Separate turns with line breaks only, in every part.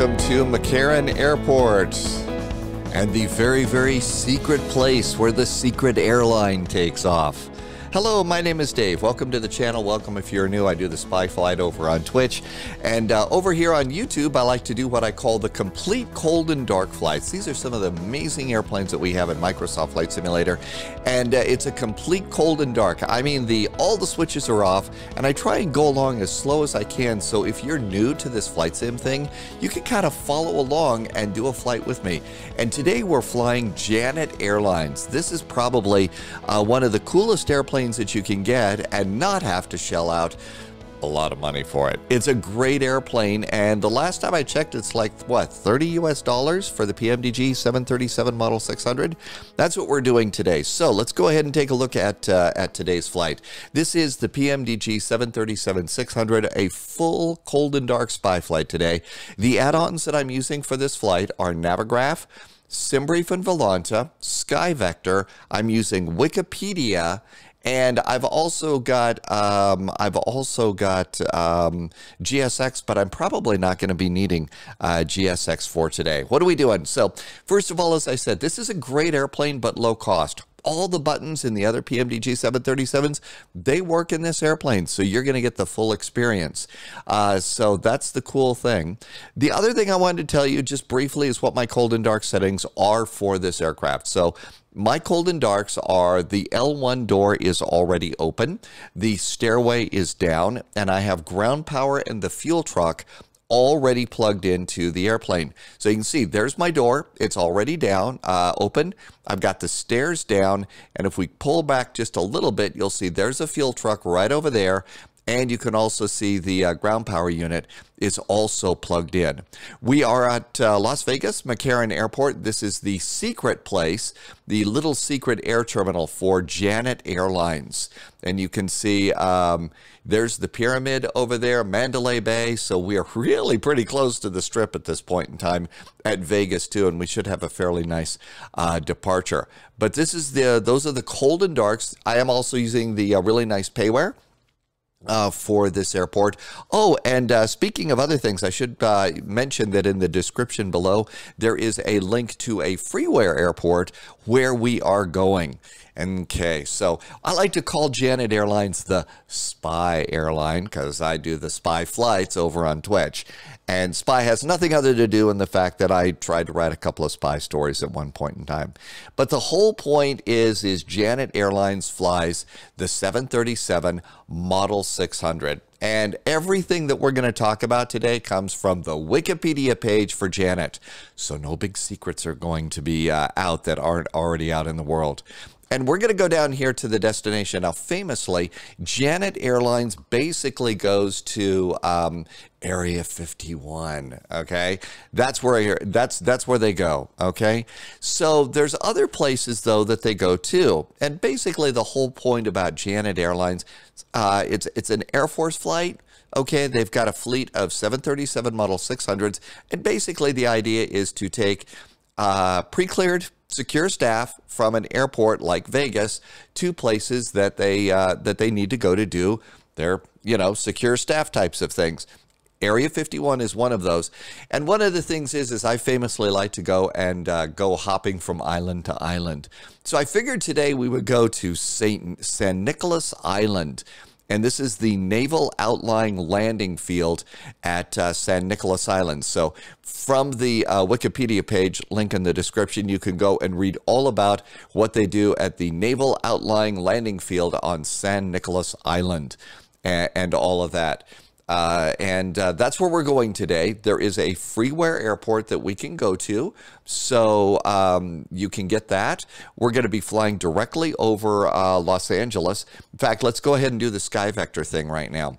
welcome to McCarran Airport and the very, very secret place where the secret airline takes off. Hello, my name is Dave. Welcome to the channel. Welcome if you're new. I do the Spy Flight over on Twitch. And over here on YouTube, I like to do what I call the complete cold and dark flights. These are some of the amazing airplanes that we have in Microsoft Flight Simulator. And it's a complete cold and dark. I mean, all the switches are off, and I try and go along as slow as I can. So if you're new to this flight sim thing, you can kind of follow along and do a flight with me. And today we're flying Janet Airlines. This is probably one of the coolest airplanes that you can get and not have to shell out a lot of money for it. It's a great airplane, and the last time I checked, it's like, what, $30 US for the PMDG 737 Model 600? That's what we're doing today. So let's go ahead and take a look at today's flight. This is the PMDG 737-600, a full cold and dark spy flight today. The add-ons that I'm using for this flight are Navigraph, SimBrief and Volanta, SkyVector. I'm using Wikipedia, and I've also got GSX, but I'm probably not going to be needing GSX for today. What are we doing? So first of all, as I said, this is a great airplane, but low cost. All the buttons in the other PMDG 737s, they work in this airplane, so you're going to get the full experience. So that's the cool thing. The other thing I wanted to tell you just briefly is what my cold and dark settings are for this aircraft. So my cold and darks are the L1 door is already open, the stairway is down, and I have ground power and the fuel truck already plugged into the airplane. So you can see there's my door. It's already down, open. I've got the stairs down, and if we pull back just a little bit, you'll see there's a fuel truck right over there. And you can also see the ground power unit is also plugged in. We are at Las Vegas, McCarran Airport. This is the secret place, the little secret air terminal for Janet Airlines. And you can see there's the pyramid over there, Mandalay Bay. So we are really pretty close to the strip at this point in time at Vegas too, and we should have a fairly nice departure. But this is those are the cold and darks. I am also using the really nice payware for this airport. Oh, and speaking of other things, I should mention that in the description below, there is a link to a freeware airport where we are going. Okay, so I like to call Janet Airlines the spy airline because I do the spy flights over on Twitch. And spy has nothing other to do in the fact that I tried to write a couple of spy stories at one point in time. But the whole point is Janet Airlines flies the 737 Model 600. And everything that we're going to talk about today comes from the Wikipedia page for Janet. So no big secrets are going to be out that aren't already out in the world. And we're going to go down here to the destination. Now, famously, Janet Airlines basically goes to Area 51. Okay, that's where they go. Okay, so there's other places though that they go to, and basically the whole point about Janet Airlines, it's an Air Force flight. Okay, they've got a fleet of 737 Model 600s, and basically the idea is to take pre-cleared secure staff from an airport like Vegas to places that they need to go to do their, secure staff types of things. Area 51 is one of those. And one of the things is I famously like to go and go hopping from island to island. So I figured today we would go to San Nicolas Island. And this is the Naval Outlying Landing Field at San Nicolas Island. So from the Wikipedia page, link in the description, you can go and read all about what they do at the Naval Outlying Landing Field on San Nicolas Island and all of that. That's where we're going today. There is a freeware airport that we can go to, so you can get that. We're going to be flying directly over Los Angeles. In fact, let's go ahead and do the SkyVector thing right now.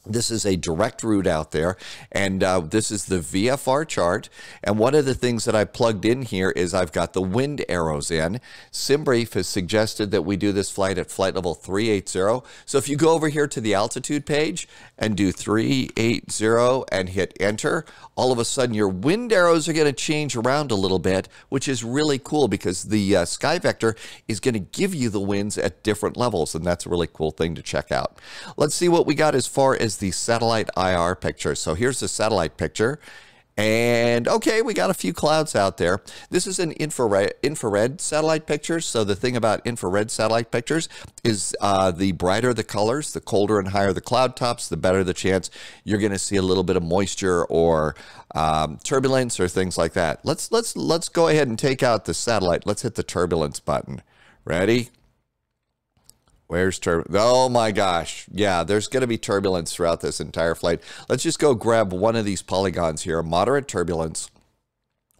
This is a direct route out there, and this is the VFR chart. And one of the things that I plugged in here is I've got the wind arrows in. SimBrief has suggested that we do this flight at flight level 380. So if you go over here to the altitude page and do 380 and hit enter, all of a sudden your wind arrows are going to change around a little bit, which is really cool because the SkyVector is going to give you the winds at different levels, and that's a really cool thing to check out. Let's see what we got as far as the satellite IR picture. So here's the satellite picture, And okay, we got a few clouds out there. This is an infrared satellite picture. So the thing about infrared satellite pictures is the brighter the colors, the colder and higher the cloud tops, the better the chance you're going to see a little bit of moisture or turbulence or things like that. Let's go ahead and take out the satellite. Let's hit the turbulence button. Ready? Where's turbulence? Oh my gosh. Yeah, there's going to be turbulence throughout this entire flight. Let's just go grab one of these polygons here. Moderate turbulence.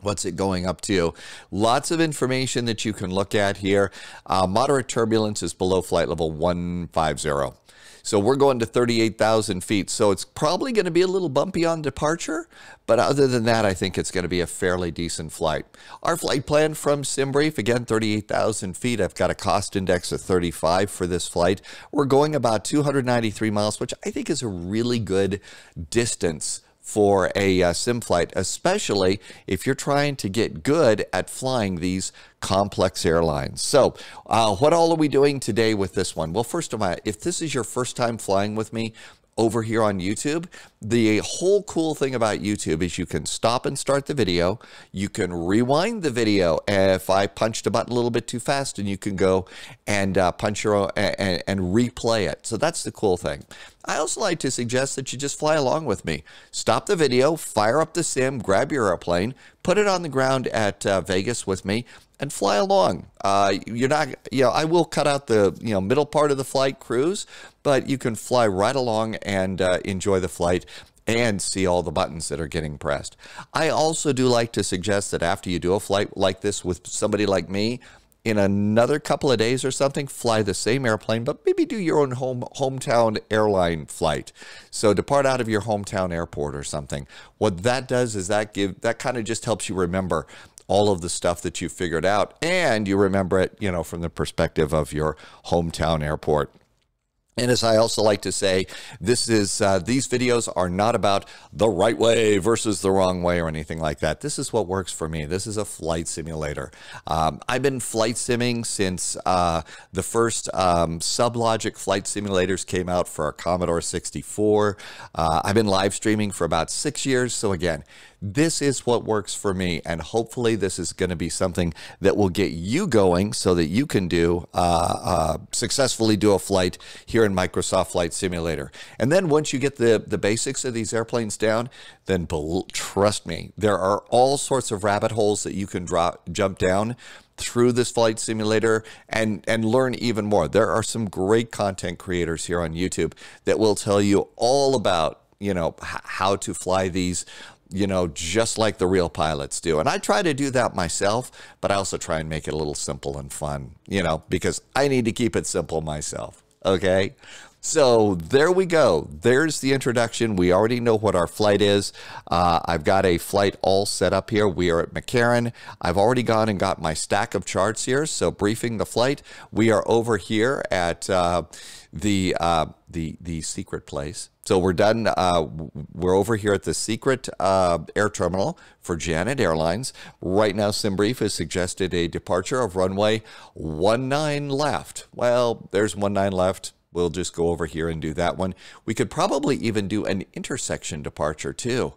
What's it going up to? Lots of information that you can look at here. Moderate turbulence is below flight level 150. So we're going to 38,000 feet. So it's probably going to be a little bumpy on departure. But other than that, I think it's going to be a fairly decent flight. Our flight plan from SimBrief, again, 38,000 feet. I've got a cost index of 35 for this flight. We're going about 293 miles, which I think is a really good distance for a sim flight, especially if you're trying to get good at flying these complex airlines. So what all are we doing today with this one? Well, first of all, if this is your first time flying with me over here on YouTube, the whole cool thing about YouTube is you can stop and start the video. You can rewind the video if I punched a button a little bit too fast, and you can go and punch your own and replay it. So that's the cool thing. I also like to suggest that you just fly along with me. Stop the video, fire up the sim, grab your airplane, put it on the ground at Vegas with me, and fly along. You're not, I will cut out the, middle part of the flight cruise, but you can fly right along and enjoy the flight and see all the buttons that are getting pressed. I also do like to suggest that after you do a flight like this with somebody like me, in another couple of days or something, fly the same airplane, but maybe do your own hometown airline flight. So depart out of your hometown airport or something. What that does is that kind of just helps you remember all of the stuff that you figured out, and you remember it, from the perspective of your hometown airport. And as I also like to say, these videos are not about the right way versus the wrong way or anything like that. This is what works for me. This is a flight simulator. I've been flight simming since the first sublogic flight simulators came out for our Commodore 64. I've been live streaming for about 6 years. So again, this is what works for me, and hopefully this is going to be something that will get you going so that you can do successfully do a flight here in Microsoft Flight Simulator. And then once you get the basics of these airplanes down, then trust me, there are all sorts of rabbit holes that you can jump down through this flight simulator and learn even more. There are some great content creators here on YouTube that will tell you all about how to fly these, just like the real pilots do. And I try to do that myself, but I also try and make it a little simple and fun, because I need to keep it simple myself. Okay. So there we go. There's the introduction. We already know what our flight is. I've got a flight all set up here. We are at McCarran. I've already gone and got my stack of charts here. So briefing the flight, we are over here at the secret place. So we're done. We're over here at the secret air terminal for Janet Airlines. Right now, SimBrief has suggested a departure of runway 19 left. Well, there's 19 left. We'll just go over here and do that one. We could probably even do an intersection departure too.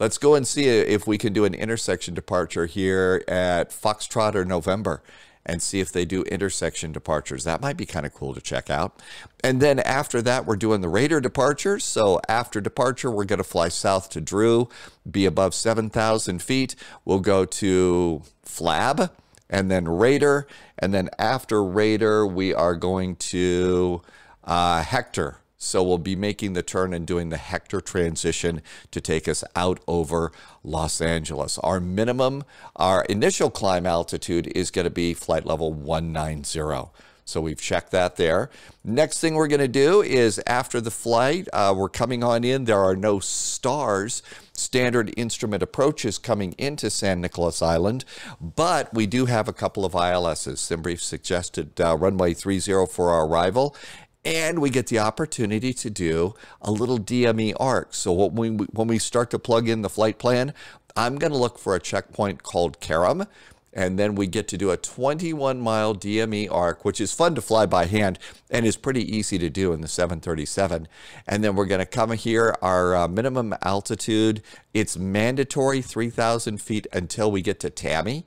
Let's go and see if we can do an intersection departure here at Foxtrot or November and see if they do intersection departures. That might be kind of cool to check out. And then after that, we're doing the Raider departures. So after departure, we're going to fly south to Drew, be above 7,000 feet. We'll go to Flab and then Raider. And then after Raider, we are going to Hector. So we'll be making the turn and doing the Hector transition to take us out over Los Angeles. Our initial climb altitude is going to be flight level 190. So we've checked that there. Next thing we're going to do is after the flight, we're coming on in. There are no stars, standard instrument approaches coming into San Nicolas Island, but we do have a couple of ILSs. SimBrief suggested runway 30 for our arrival. And we get the opportunity to do a little DME arc. So when we start to plug in the flight plan, I'm going to look for a checkpoint called Karam. And then we get to do a 21-mile DME arc, which is fun to fly by hand and is pretty easy to do in the 737. And then we're going to come here, our minimum altitude, it's mandatory 3,000 feet until we get to Tammy.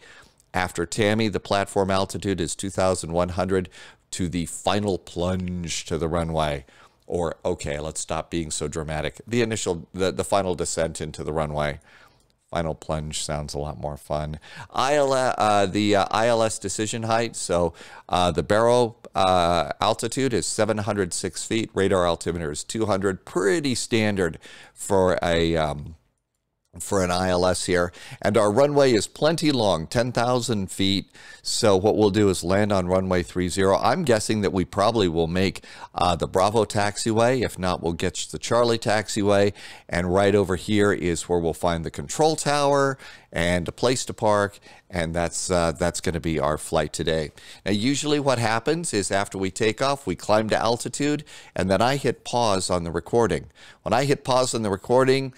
After Tammy, the platform altitude is 2,100 to the final plunge to the runway. Or, okay, let's stop being so dramatic. The final descent into the runway. Final plunge sounds a lot more fun. ILS decision height. So the barrel altitude is 706 feet. Radar altimeter is 200. Pretty standard for an ILS here. And our runway is plenty long, 10,000 feet. So what we'll do is land on runway 30. I'm guessing that we probably will make the Bravo taxiway. If not, we'll get the Charlie taxiway. And right over here is where we'll find the control tower and a place to park. And that's going to be our flight today. Now, usually what happens is after we take off, we climb to altitude, and then I hit pause on the recording. When I hit pause on the recording,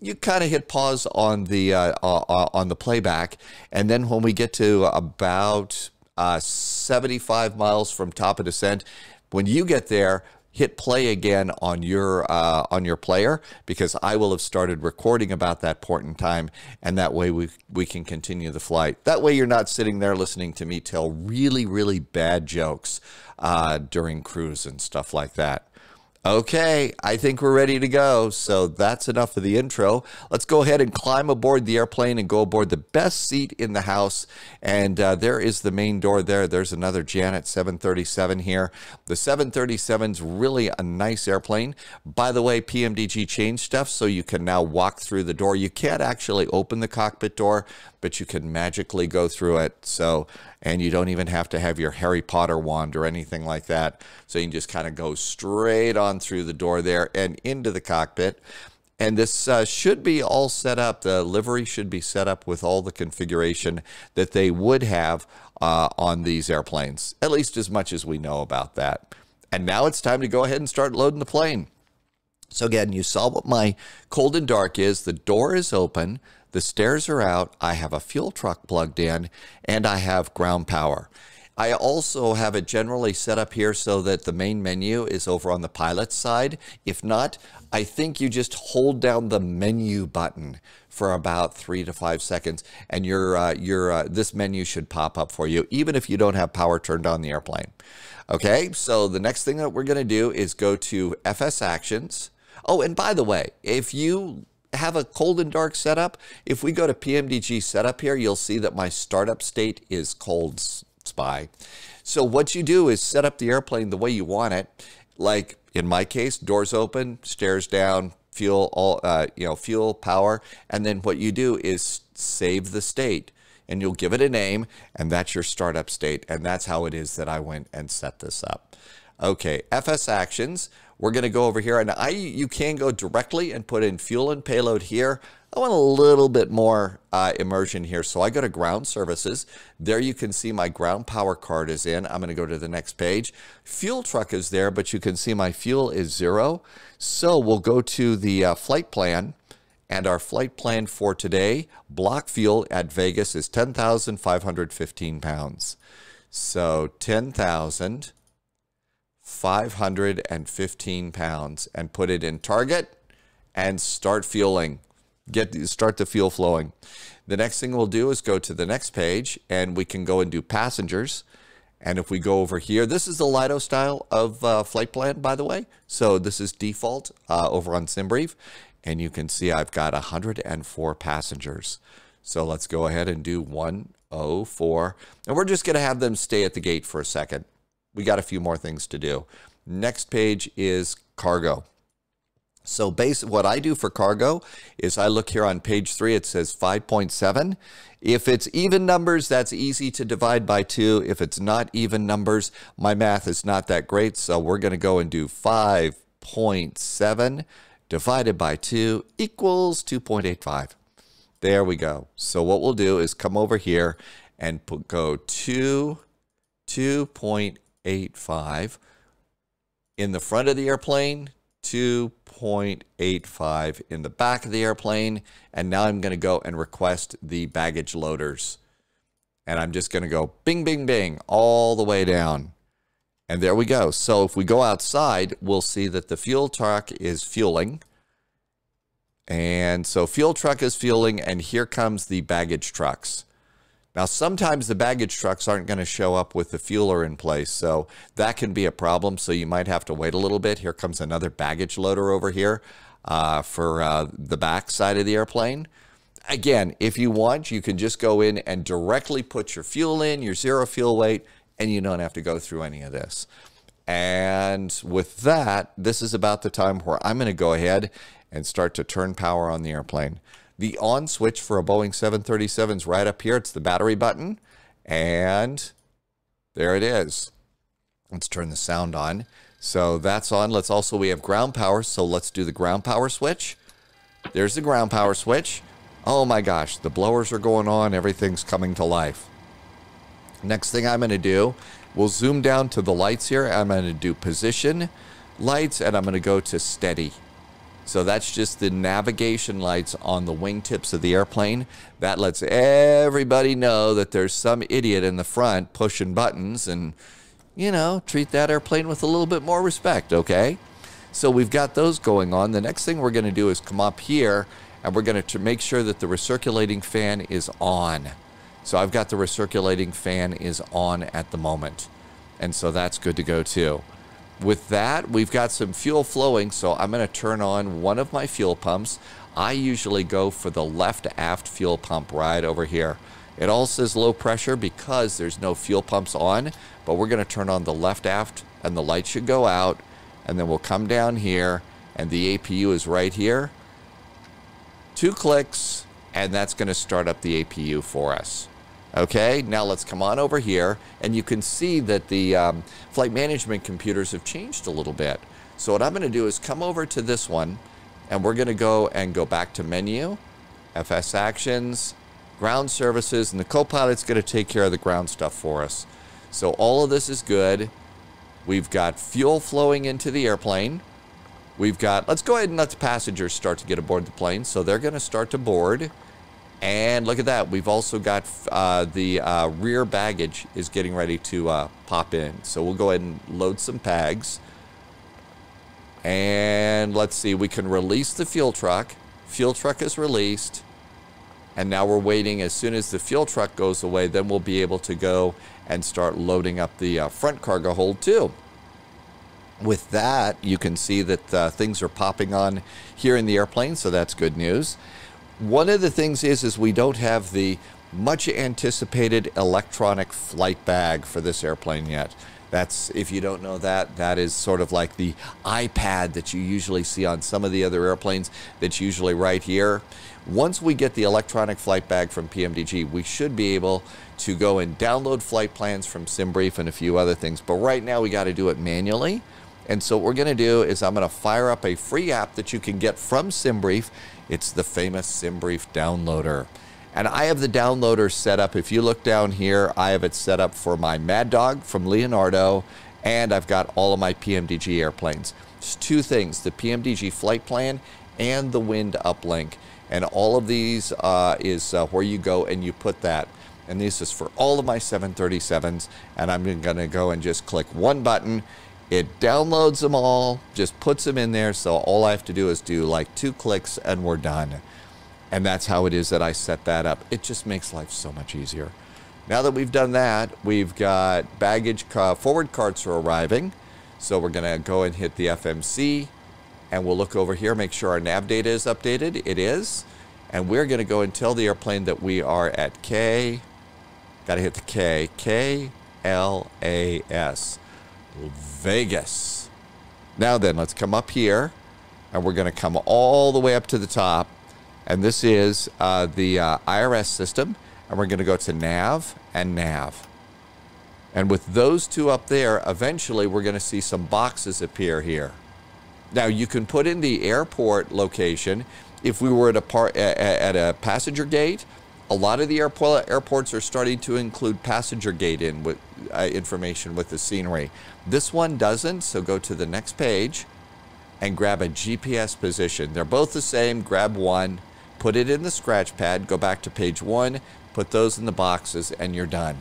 you kind of hit pause on the playback, and then when we get to about 75 miles from top of descent, when you get there, hit play again on your player, because I will have started recording about that point in time, and that way we can continue the flight. That way you're not sitting there listening to me tell really, really bad jokes during cruise and stuff like that. Okay, I think we're ready to go. So that's enough of the intro. Let's go ahead and climb aboard the airplane and go aboard the best seat in the house. And there is the main door there. There's another Janet 737 here. The 737's really a nice airplane. By the way, PMDG changed stuff, so you can now walk through the door. You can't actually open the cockpit door, but you can magically go through it. So, and you don't even have to have your Harry Potter wand or anything like that. So you can just kind of go straight on through the door there and into the cockpit. And this should be all set up. The livery should be set up with all the configuration that they would have on these airplanes, at least as much as we know about that. And now it's time to go ahead and start loading the plane. So again, you saw what my cold and dark is. The door is open. The stairs are out. I have a fuel truck plugged in, and I have ground power. I also have it generally set up here so that the main menu is over on the pilot's side. If not, I think you just hold down the menu button for about 3 to 5 seconds, and this menu should pop up for you, even if you don't have power turned on the airplane. Okay, so the next thing that we're going to do is go to FS Actions. Oh, and by the way, if you have a cold and dark setup, if we go to PMDG setup here, you'll see that my startup state is cold SPY. So what you do is set up the airplane the way you want it. Like in my case, doors open, stairs down, fuel power, and then what you do is save the state, and you'll give it a name, and that's your startup state, and that's how it is that I went and set this up. Okay, FS Actions. We're going to go over here, and you can go directly and put in fuel and payload here. I want a little bit more immersion here, so I go to Ground Services. There you can see my ground power card is in. I'm going to go to the next page. Fuel truck is there, but you can see my fuel is 0. So we'll go to the flight plan, and our flight plan for today, block fuel at Vegas is 10,515 pounds. So 10,515 pounds, and put it in target and start fueling. Start the fuel flowing. The next thing we'll do is go to the next page, and we can go and do passengers. And if we go over here, this is the Lido style of flight plan, by the way. So this is default over on SimBrief, and you can see I've got 104 passengers. So let's go ahead and do 104, and we're just going to have them stay at the gate for a second. We got a few more things to do. Next page is cargo. So what I do for cargo is I look here on page 3, it says 5.7. If it's even numbers, that's easy to divide by 2. If it's not even numbers, my math is not that great. So we're going to go and do 5.7 divided by 2 equals 2.85. There we go. So what we'll do is come over here and go 2.85 in the front of the airplane, 2.85 in the back of the airplane, and now I'm going to go and request the baggage loaders. And I'm just going to go bing, bing, bing all the way down. And there we go. So if we go outside, we'll see that the fuel truck is fueling. And so fuel truck is fueling, and here comes the baggage trucks. Now, sometimes the baggage trucks aren't going to show up with the fueler in place, so that can be a problem. So you might have to wait a little bit. Here comes another baggage loader over here for the back side of the airplane. Again, if you want, you can just go in and directly put your fuel in, your zero fuel weight, and you don't have to go through any of this. And with that, this is about the time where I'm going to go ahead and start to turn power on the airplane. The on switch for a Boeing 737 is right up here. It's the battery button, and there it is. Let's turn the sound on. So that's on. We have ground power, so let's do the ground power switch. There's the ground power switch. Oh my gosh, the blowers are going on. Everything's coming to life. Next thing I'm going to do, we'll zoom down to the lights here. I'm going to do position lights, and I'm going to go to steady. So that's just the navigation lights on the wingtips of the airplane. That lets everybody know that there's some idiot in the front pushing buttons and, you know, treat that airplane with a little bit more respect, okay? So we've got those going on. The next thing we're going to do is come up here, and we're going to make sure that the recirculating fan is on. So I've got the recirculating fan is on at the moment. And so that's good to go too. With that, we've got some fuel flowing, so I'm going to turn on one of my fuel pumps. I usually go for the left aft fuel pump right over here. It all says low pressure because there's no fuel pumps on, but we're going to turn on the left aft, and the light should go out, and then we'll come down here, and the APU is right here. 2 clicks, and that's going to start up the APU for us. Okay, now let's come on over here, and you can see that the flight management computers have changed a little bit. So what I'm going to do is come over to this one, and we're going to go back to menu, FS Actions, Ground Services, and the co-pilot's going to take care of the ground stuff for us. So all of this is good. We've got fuel flowing into the airplane. We've got, let's go ahead and let the passengers start to get aboard the plane. So they're going to start to board. And look at that. We've also got the rear baggage is getting ready to pop in. So we'll go ahead and load some PAGs. And let's see. We can release the fuel truck. Fuel truck is released. And now we're waiting. As soon as the fuel truck goes away, then we'll be able to go and start loading up the front cargo hold too. With that, you can see that things are popping on here in the airplane. So that's good news. One of the things is we don't have the much anticipated electronic flight bag for this airplane yet. That's, if you don't know that, that is sort of like the iPad that you usually see on some of the other airplanes that's usually right here. Once we get the electronic flight bag from PMDG, we should be able to go and download flight plans from SimBrief and a few other things. But right now we got to do it manually. And so what we're going to do is I'm going to fire up a free app that you can get from SimBrief. It's the famous SimBrief downloader. And I have the downloader set up. If you look down here, I have it set up for my Mad Dog from Leonardo, and I've got all of my PMDG airplanes. It's 2 things, the PMDG flight plan and the wind uplink. And all of these is where you go and you put that. And this is for all of my 737s. And I'm going to go and just click one button. It downloads them all, just puts them in there. So all I have to do is do like 2 clicks and we're done. And that's how it is that I set that up. It just makes life so much easier. Now that we've done that, we've got baggage forward carts are arriving. So we're going to go and hit the FMC. And we'll look over here, make sure our nav data is updated. It is. And we're going to go and tell the airplane that we are at K. Got to hit the K. KLAS. Vegas. Now then, let's come up here. And we're going to come all the way up to the top. And this is the IRS system. And we're going to go to nav and nav. And with those 2 up there, eventually we're going to see some boxes appear here. Now, you can put in the airport location. If we were at a passenger gate, a lot of the airports are starting to include passenger gate information with the scenery. This one doesn't, so go to the next page and grab a GPS position. They're both the same. Grab one, put it in the scratch pad, go back to page 1, put those in the boxes, and you're done.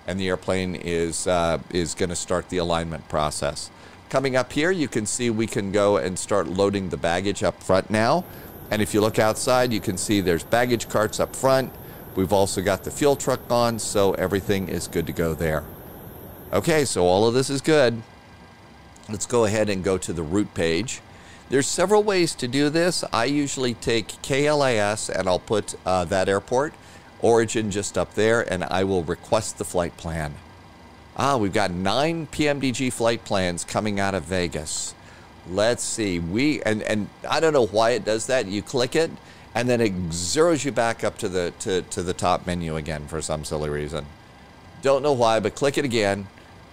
And the airplane is going to start the alignment process. Coming up here, you can see we can go and start loading the baggage up front now. And if you look outside, you can see there's baggage carts up front. We've also got the fuel truck on, so everything is good to go there. Okay, so all of this is good. Let's go ahead and go to the route page. There's several ways to do this. I usually take KLAS and I'll put that airport, origin just up there, and I will request the flight plan. We've got 9 PMDG flight plans coming out of Vegas. Let's see. And I don't know why it does that. You click it, and then it zeroes you back up to the top menu again for some silly reason. Don't know why, but click it again,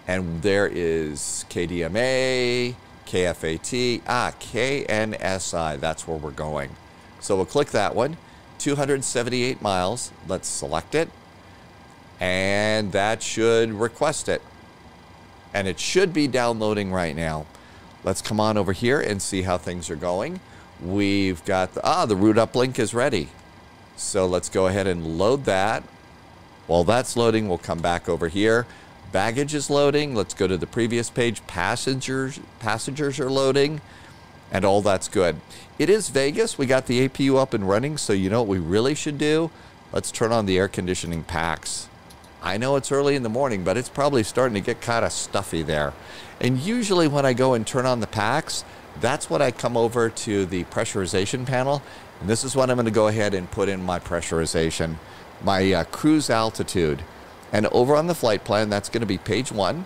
and there is KDMA, KFAT, KNSI. That's where we're going. So we'll click that one. 278 miles. Let's select it. And that should request it. And it should be downloading right now. Let's come on over here and see how things are going. We've got the route uplink is ready. So let's go ahead and load that. While that's loading, we'll come back over here. Baggage is loading. Let's go to the previous page. Passengers are loading. And all that's good. It is Vegas. We got the APU up and running, so you know what we really should do? Let's turn on the air conditioning packs. I know it's early in the morning, but it's probably starting to get kind of stuffy there. And usually when I go and turn on the packs, that's when I come over to the pressurization panel. And this is when I'm going to go ahead and put in my pressurization, my cruise altitude. And over on the flight plan, that's going to be page 1.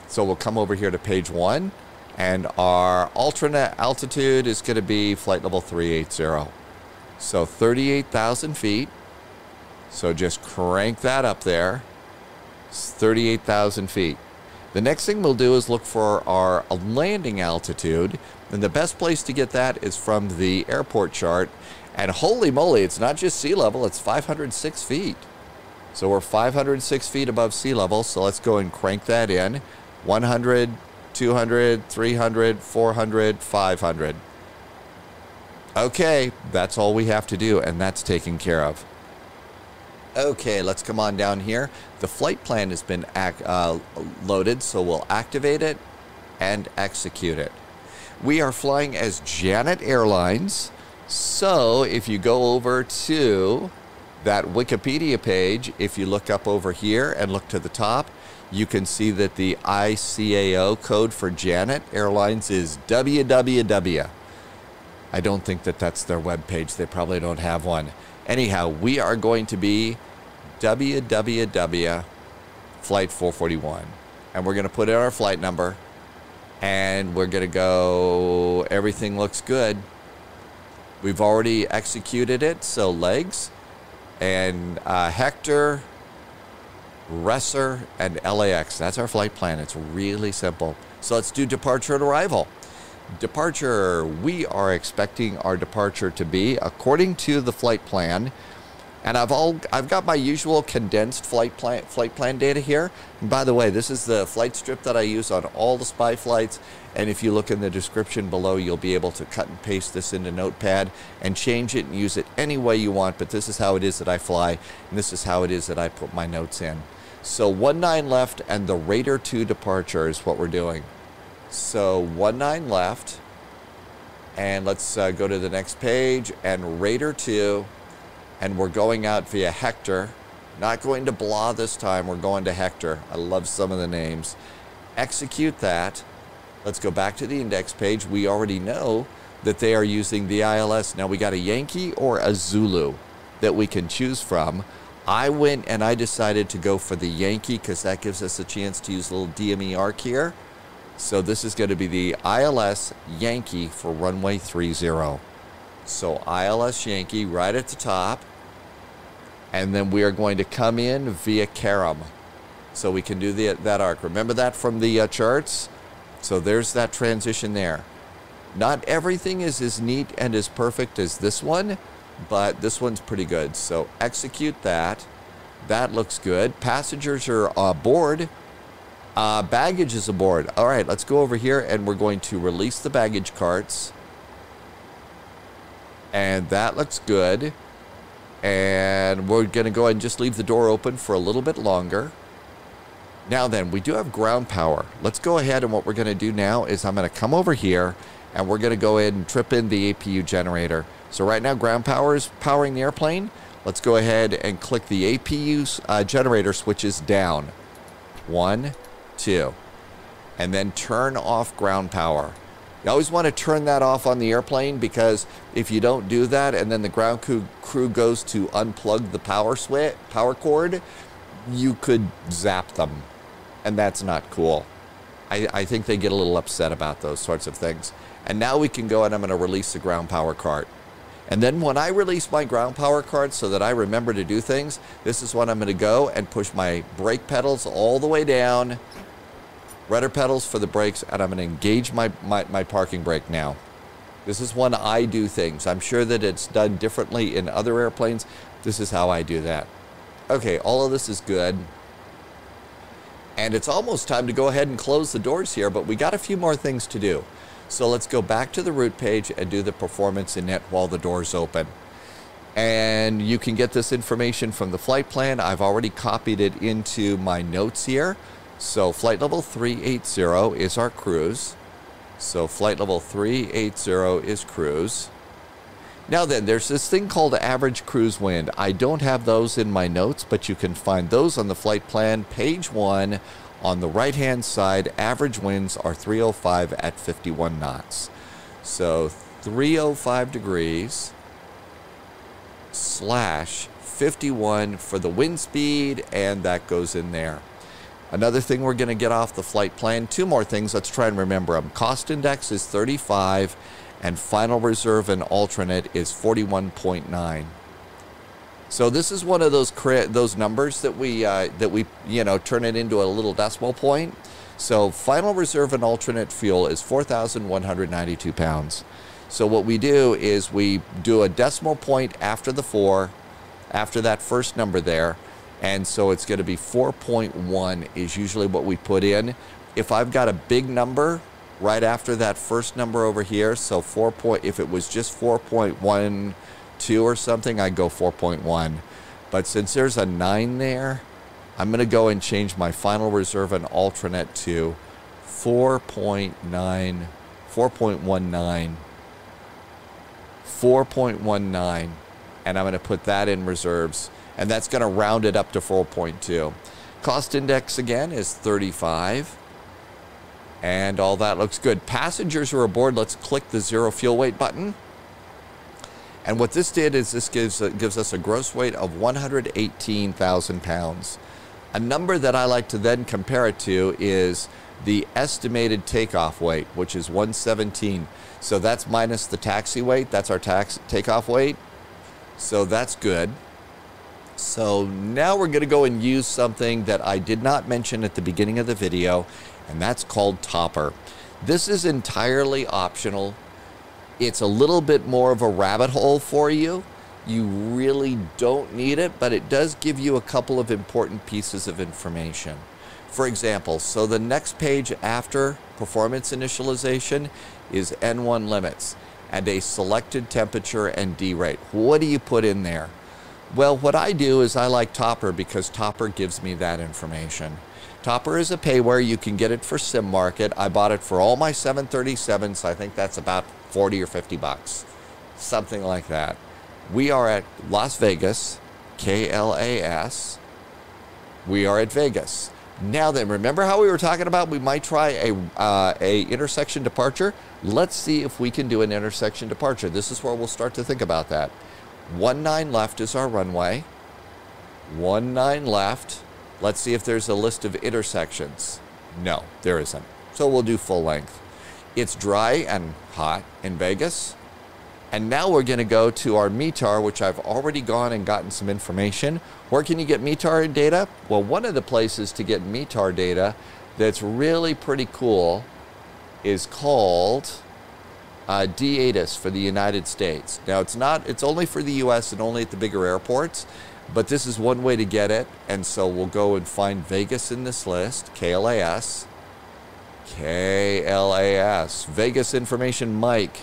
So we'll come over here to page 1. And our alternate altitude is going to be flight level 380. So 38,000 feet. So just crank that up there. It's 38,000 feet. The next thing we'll do is look for our landing altitude. And the best place to get that is from the airport chart. And holy moly, it's not just sea level, it's 506 feet. So we're 506 feet above sea level. So let's go and crank that in. 100, 200, 300, 400, 500. Okay, that's all we have to do, and that's taken care of. Okay, let's come on down here. The flight plan has been loaded, so we'll activate it and execute it. We are flying as Janet Airlines, so if you go over to that Wikipedia page, if you look up over here and look to the top, you can see that the ICAO code for Janet Airlines is WWW. I don't think that that's their web page. They probably don't have one. Anyhow, we are going to be WWW Flight 441. And we're going to put in our flight number. And we're going to go, everything looks good. We've already executed it, so legs. And Hector, RESOR, and LAX. That's our flight plan. It's really simple. So let's do departure and arrival. Departure, we are expecting our departure to be, according to the flight plan, and I've got my usual condensed flight plan data here. And by the way, this is the flight strip that I use on all the spy flights, and if you look in the description below, you'll be able to cut and paste this into Notepad and change it and use it any way you want, but this is how it is that I fly, and this is how it is that I put my notes in. So 19 left, and the Raider 2 departure is what we're doing. So 19 left, and let's go to the next page, and Raider 2, and we're going out via Hector. Not going to Blah this time, we're going to Hector. I love some of the names. Execute that. Let's go back to the index page. We already know that they are using the ILS. Now we got a Yankee or a Zulu that we can choose from. I went and I decided to go for the Yankee because that gives us a chance to use a little DME arc here. So this is going to be the ILS Yankee for runway 30. So ILS Yankee right at the top. And then we are going to come in via Karam. So we can do that arc. Remember that from the charts? So there's that transition there. Not everything is as neat and as perfect as this one, but this one's pretty good. So execute that. That looks good. Passengers are aboard. Baggage is aboard. All right, let's go over here and we're going to release the baggage carts. And that looks good. And we're going to go ahead and just leave the door open for a little bit longer. Now then, we do have ground power. Let's go ahead, and what we're going to do now is I'm going to come over here, and we're going to go ahead and trip in the APU generator. So right now, ground power is powering the airplane. Let's go ahead and click the APU generator switches down. 1, 2. And then turn off ground power. You always want to turn that off on the airplane, because if you don't do that and then the ground crew goes to unplug the power cord, you could zap them. And that's not cool. I think they get a little upset about those sorts of things. And now we can go and I'm going to release the ground power cart. And then when I release my ground power cart so that I remember to do things, this is when I'm going to go and push my brake pedals all the way down, rudder pedals for the brakes, and I'm going to engage my parking brake now. This is when I do things. I'm sure that it's done differently in other airplanes. This is how I do that. Okay, all of this is good. And it's almost time to go ahead and close the doors here, but we got a few more things to do. So let's go back to the route page and do the performance init while the door's open. And you can get this information from the flight plan. I've already copied it into my notes here. So flight level 380 is our cruise. So flight level 380 is cruise. Now then, there's this thing called average cruise wind. I don't have those in my notes, but you can find those on the flight plan, page 1. On the right-hand side, average winds are 305 at 51 knots. So 305 degrees / 51 for the wind speed, and that goes in there. Another thing we're going to get off the flight plan, 2 more things, let's try and remember them. Cost index is 35, and final reserve and alternate is 41.9. So this is one of those numbers that we turn it into a little decimal point. So final reserve and alternate fuel is 4,192 pounds. So what we do is we do a decimal point after the 4, after that first number there. And so it's going to be 4.1 is usually what we put in. If I've got a big number right after that first number over here, so if it was just 4.12 or something, I'd go 4.1. But since there's a 9 there, I'm going to go and change my final reserve and alternate to 4.9, 4.19, 4.19, and I'm going to put that in reserves. And that's going to round it up to 4.2. Cost index again is 35. And all that looks good. Passengers are aboard. Let's click the 0 fuel weight button. And what this did is this gives us a gross weight of 118,000 pounds. A number that I like to then compare it to is the estimated takeoff weight, which is 117. So that's minus the taxi weight. That's our takeoff weight. So that's good. So now we're going to go and use something that I did not mention at the beginning of the video, and that's called Topper. This is entirely optional. It's a little bit more of a rabbit hole for you. You really don't need it, but it does give you a couple of important pieces of information. For example, so the next page after performance initialization is N1 limits and a selected temperature and D rate. What do you put in there? Well, what I do is I like Topper because Topper gives me that information. Topper is a payware. You can get it for Sim Market. I bought it for all my 737s. I think that's about 40 or 50 bucks, something like that. We are at Las Vegas, KLAS. We are at Vegas. Now then, remember how we were talking about we might try a intersection departure? Let's see if we can do an intersection departure. This is where we'll start to think about that. 19 left is our runway. 19 left. Let's see if there's a list of intersections. No, there isn't. So we'll do full length. It's dry and hot in Vegas. And now we're going to go to our METAR, which I've already gone and gotten some information. Where can you get METAR data? Well, one of the places to get METAR data that's really pretty cool is called DIST for the United States. Now, it's only for the U.S. and only at the bigger airports, but this is one way to get it. And so we'll go and find Vegas in this list, KLAS. KLAS, Vegas Information Mike.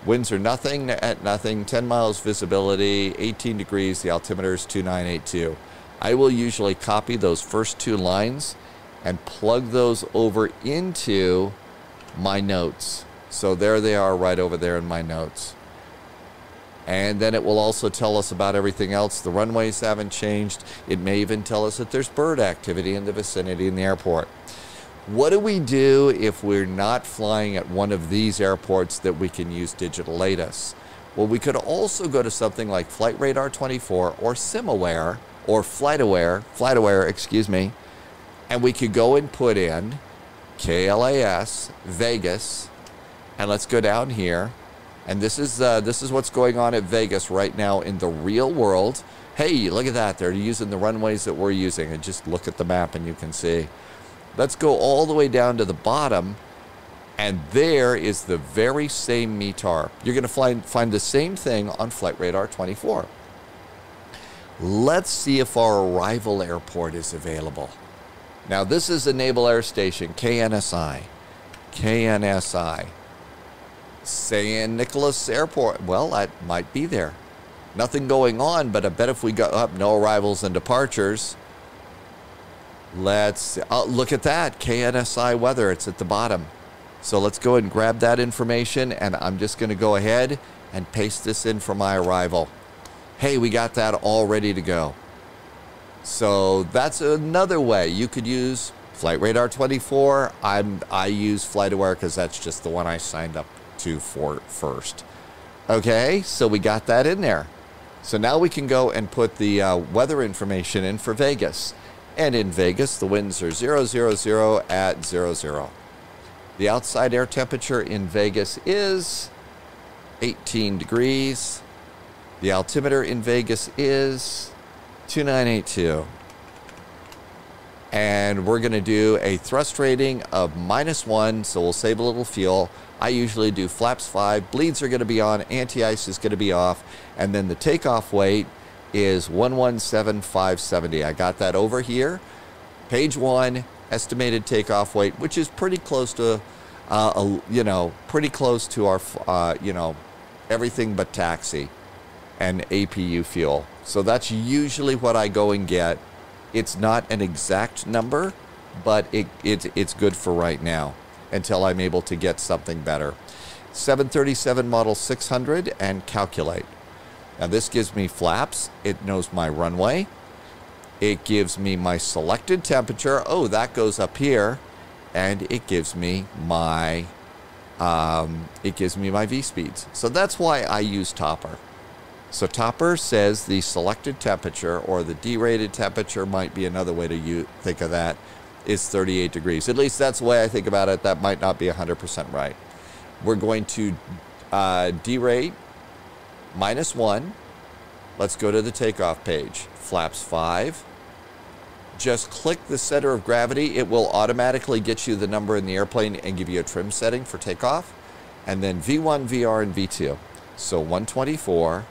Winds are nothing at nothing, 10 miles visibility, 18 degrees, the altimeter is 2982. I will usually copy those first two lines and plug those over into my notes. So there they are right over there in my notes. And then it will also tell us about everything else. The runways haven't changed. It may even tell us that there's bird activity in the vicinity in the airport. What do we do if we're not flying at one of these airports that we can use digital ATIS? Well, we could also go to something like Flight Radar 24 or SimAware or FlightAware, excuse me, and we could go and put in KLAS, Vegas, and let's go down here. And this is what's going on at Vegas right now in the real world. Hey, look at that. They're using the runways that we're using. And just look at the map and you can see. Let's go all the way down to the bottom. And there is the very same METAR. You're going to find the same thing on Flight Radar 24. Let's see if our arrival airport is available. Now, this is a Naval Air Station, KNSI. KNSI. San Nicolas Airport. Well, that might be there. Nothing going on, but I bet if we go up, no arrivals and departures. Let's look at that. KNSI weather. It's at the bottom. So let's go and grab that information, and I'm just going to go ahead and paste this in for my arrival. Hey, we got that all ready to go. So that's another way you could use Flight Radar 24. I use FlightAware because that's just the one I signed up to for first. Okay, so we got that in there. So now we can go and put the weather information in for Vegas. And in Vegas, the winds are 000 at 00. The outside air temperature in Vegas is 18 degrees. The altimeter in Vegas is 2982. And we're going to do a thrust rating of -1, so we'll save a little fuel. I usually do flaps 5. Bleeds are going to be on. Anti-ice is going to be off. And then the takeoff weight is 117,570. I got that over here. Page 1, estimated takeoff weight, which is pretty close to, pretty close to our, everything but taxi and APU fuel. So that's usually what I go and get. It's not an exact number, but it's good for right now until I'm able to get something better. 737 model 600 and calculate. Now this gives me flaps. It knows my runway. It gives me my selected temperature. Oh, that goes up here. And it gives me my V speeds. So that's why I use Topper. So Topper says the selected temperature, or the derated temperature might be another way to think of that, is 38 degrees. At least that's the way I think about it. That might not be 100% right. We're going to derate -1. Let's go to the takeoff page. Flaps 5. Just click the center of gravity. It will automatically get you the number in the airplane and give you a trim setting for takeoff. And then V1, VR, and V2. So 124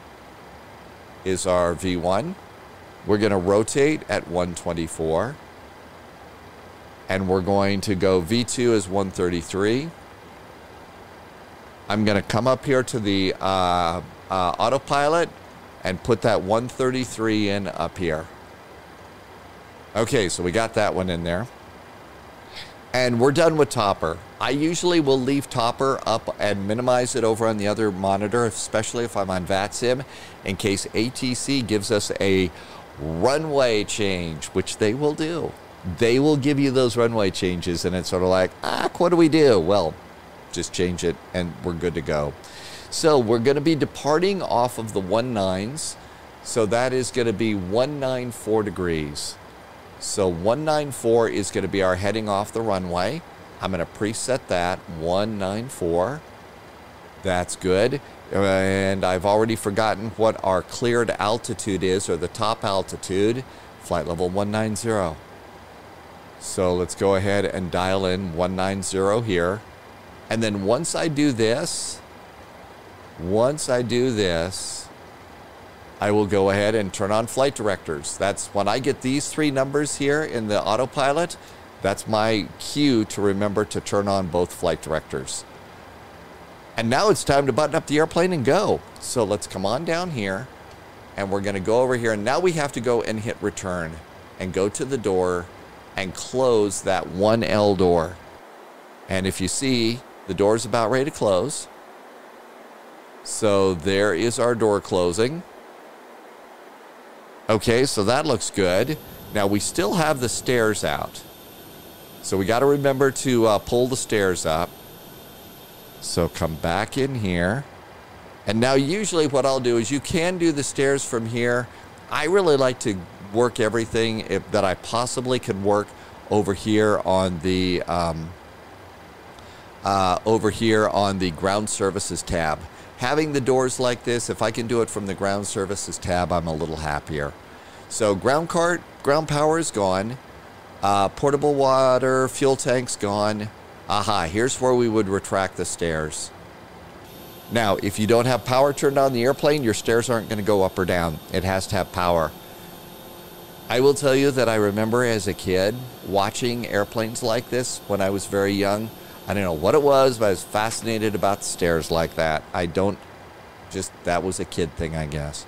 is our V1. We're going to rotate at 124. And we're going to go V2 is 133. I'm going to come up here to the autopilot and put that 133 in up here. Okay, so we got that one in there. And we're done with Topper. I usually will leave Topper up and minimize it over on the other monitor, especially if I'm on VATSIM, in case ATC gives us a runway change, which they will do. They will give you those runway changes, and it's sort of like, what do we do? Well, just change it, and we're good to go. So we're going to be departing off of the 19s. So that is going to be 194 degrees. So 194 is going to be our heading off the runway. I'm going to preset that 194. That's good. And I've already forgotten what our cleared altitude is, or the top altitude. Flight level 190. So let's go ahead and dial in 190 here. And then once I do this, I will go ahead and turn on flight directors. That's when I get these 3 numbers here in the autopilot, that's my cue to remember to turn on both flight directors. And now it's time to button up the airplane and go. So let's come on down here, and we're going to go over here. And now we have to go and hit return and go to the door and close that 1L door. And if you see, the door's about ready to close. So there is our door closing. Okay, so that looks good. Now we still have the stairs out. So we got to remember to pull the stairs up. So come back in here. And now usually what I'll do is you can do the stairs from here. I really like to work everything that I possibly can work over here on the ground services tab. Having the doors like this, if I can do it from the ground services tab, I'm a little happier. So ground power is gone. Portable water, fuel tank's gone. Aha, here's where we would retract the stairs. Now, if you don't have power turned on the airplane, your stairs aren't going to go up or down. It has to have power. I will tell you that I remember as a kid watching airplanes like this when I was very young. I don't know what it was, but I was fascinated about the stairs like that. That was a kid thing, I guess.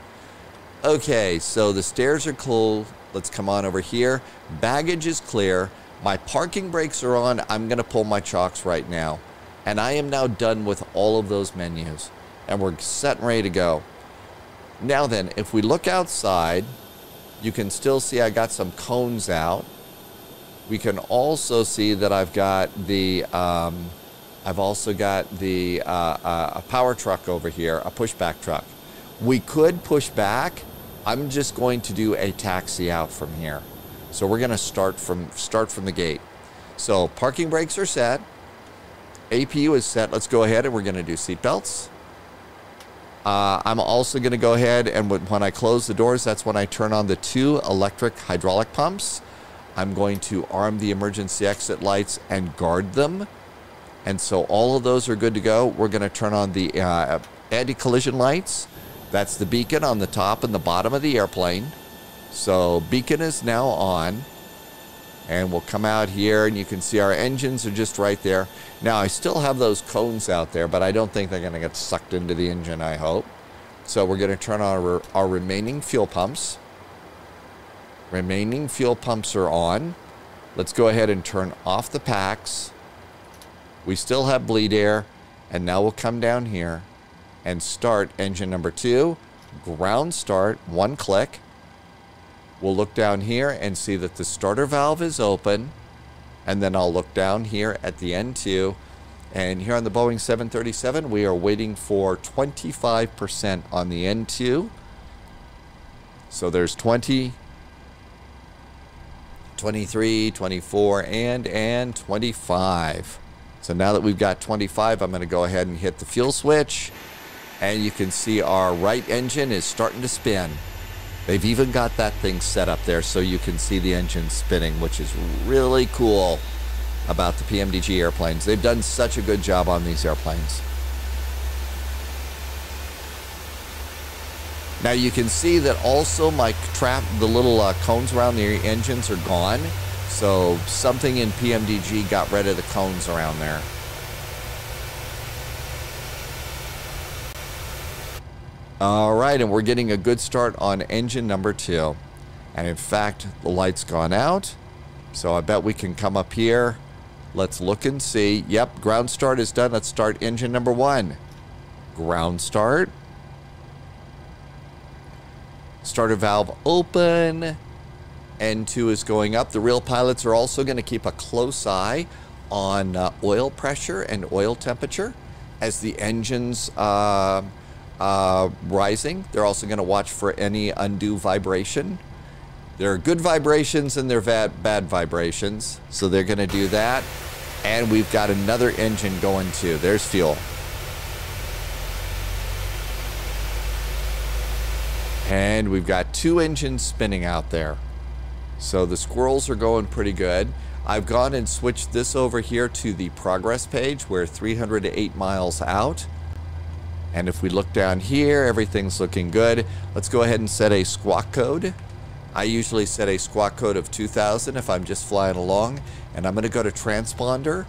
Okay, so the stairs are cool. Let's come on over here. Baggage is clear. My parking brakes are on. I'm going to pull my chocks right now. And I am now done with all of those menus. And we're set and ready to go. Now then, if we look outside, you can still see I got some cones out. We can also see that I've got the, a power truck over here, a pushback truck. We could push back. I'm just going to do a taxi out from here. So we're going to start from the gate. So parking brakes are set. APU is set. Let's go ahead and we're going to do seat belts. I'm also going to go ahead and when I close the doors, that's when I turn on the 2 electric hydraulic pumps. I'm going to arm the emergency exit lights and guard them. And so all of those are good to go. We're going to turn on the anti-collision lights. That's the beacon on the top and the bottom of the airplane. So beacon is now on. And we'll come out here and you can see our engines are just right there. Now I still have those cones out there, but I don't think they're going to get sucked into the engine, I hope. So we're going to turn on our remaining fuel pumps. Remaining fuel pumps are on. Let's go ahead and turn off the packs. We still have bleed air. And now we'll come down here and start engine number 2. Ground start, 1 click. We'll look down here and see that the starter valve is open. And then I'll look down here at the N2. And here on the Boeing 737, we are waiting for 25% on the N2. So there's 20, 23, 24, and 25. So now that we've got 25, I'm going to go ahead and hit the fuel switch. And you can see our right engine is starting to spin. They've even got that thing set up there so you can see the engine spinning, which is really cool about the PMDG airplanes. They've done such a good job on these airplanes. Now you can see that also the little cones around the engines are gone. So something in PMDG got rid of the cones around there. All right, and we're getting a good start on engine number 2. And in fact, the light's gone out. So I bet we can come up here. Let's look and see. Yep, ground start is done. Let's start engine number 1. Ground start. Starter valve open. N2 is going up. The real pilots are also going to keep a close eye on oil pressure and oil temperature as the engine's rising. They're also going to watch for any undue vibration. There are good vibrations and there are bad vibrations. So they're going to do that. And we've got another engine going too. There's fuel. And we've got 2 engines spinning out there. So the squirrels are going pretty good. I've gone and switched this over here to the progress page. We're 308 miles out. And if we look down here, everything's looking good. Let's go ahead and set a squawk code. I usually set a squawk code of 2000 if I'm just flying along. And I'm going to go to transponder.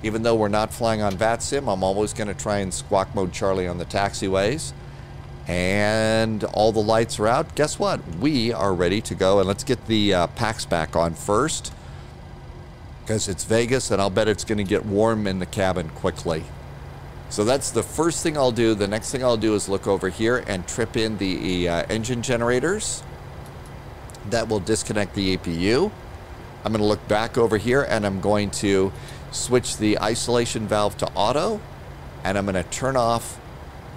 Even though we're not flying on VATSIM, I'm always going to try and squawk mode Charlie on the taxiways. And all the lights are out. Guess what? We are ready to go. And let's get the packs back on first, because it's Vegas, and I'll bet it's going to get warm in the cabin quickly. So that's the first thing I'll do. The next thing I'll do is look over here and trip in the engine generators. That will disconnect the APU. I'm going to look back over here, and I'm going to switch the isolation valve to auto, and I'm going to turn off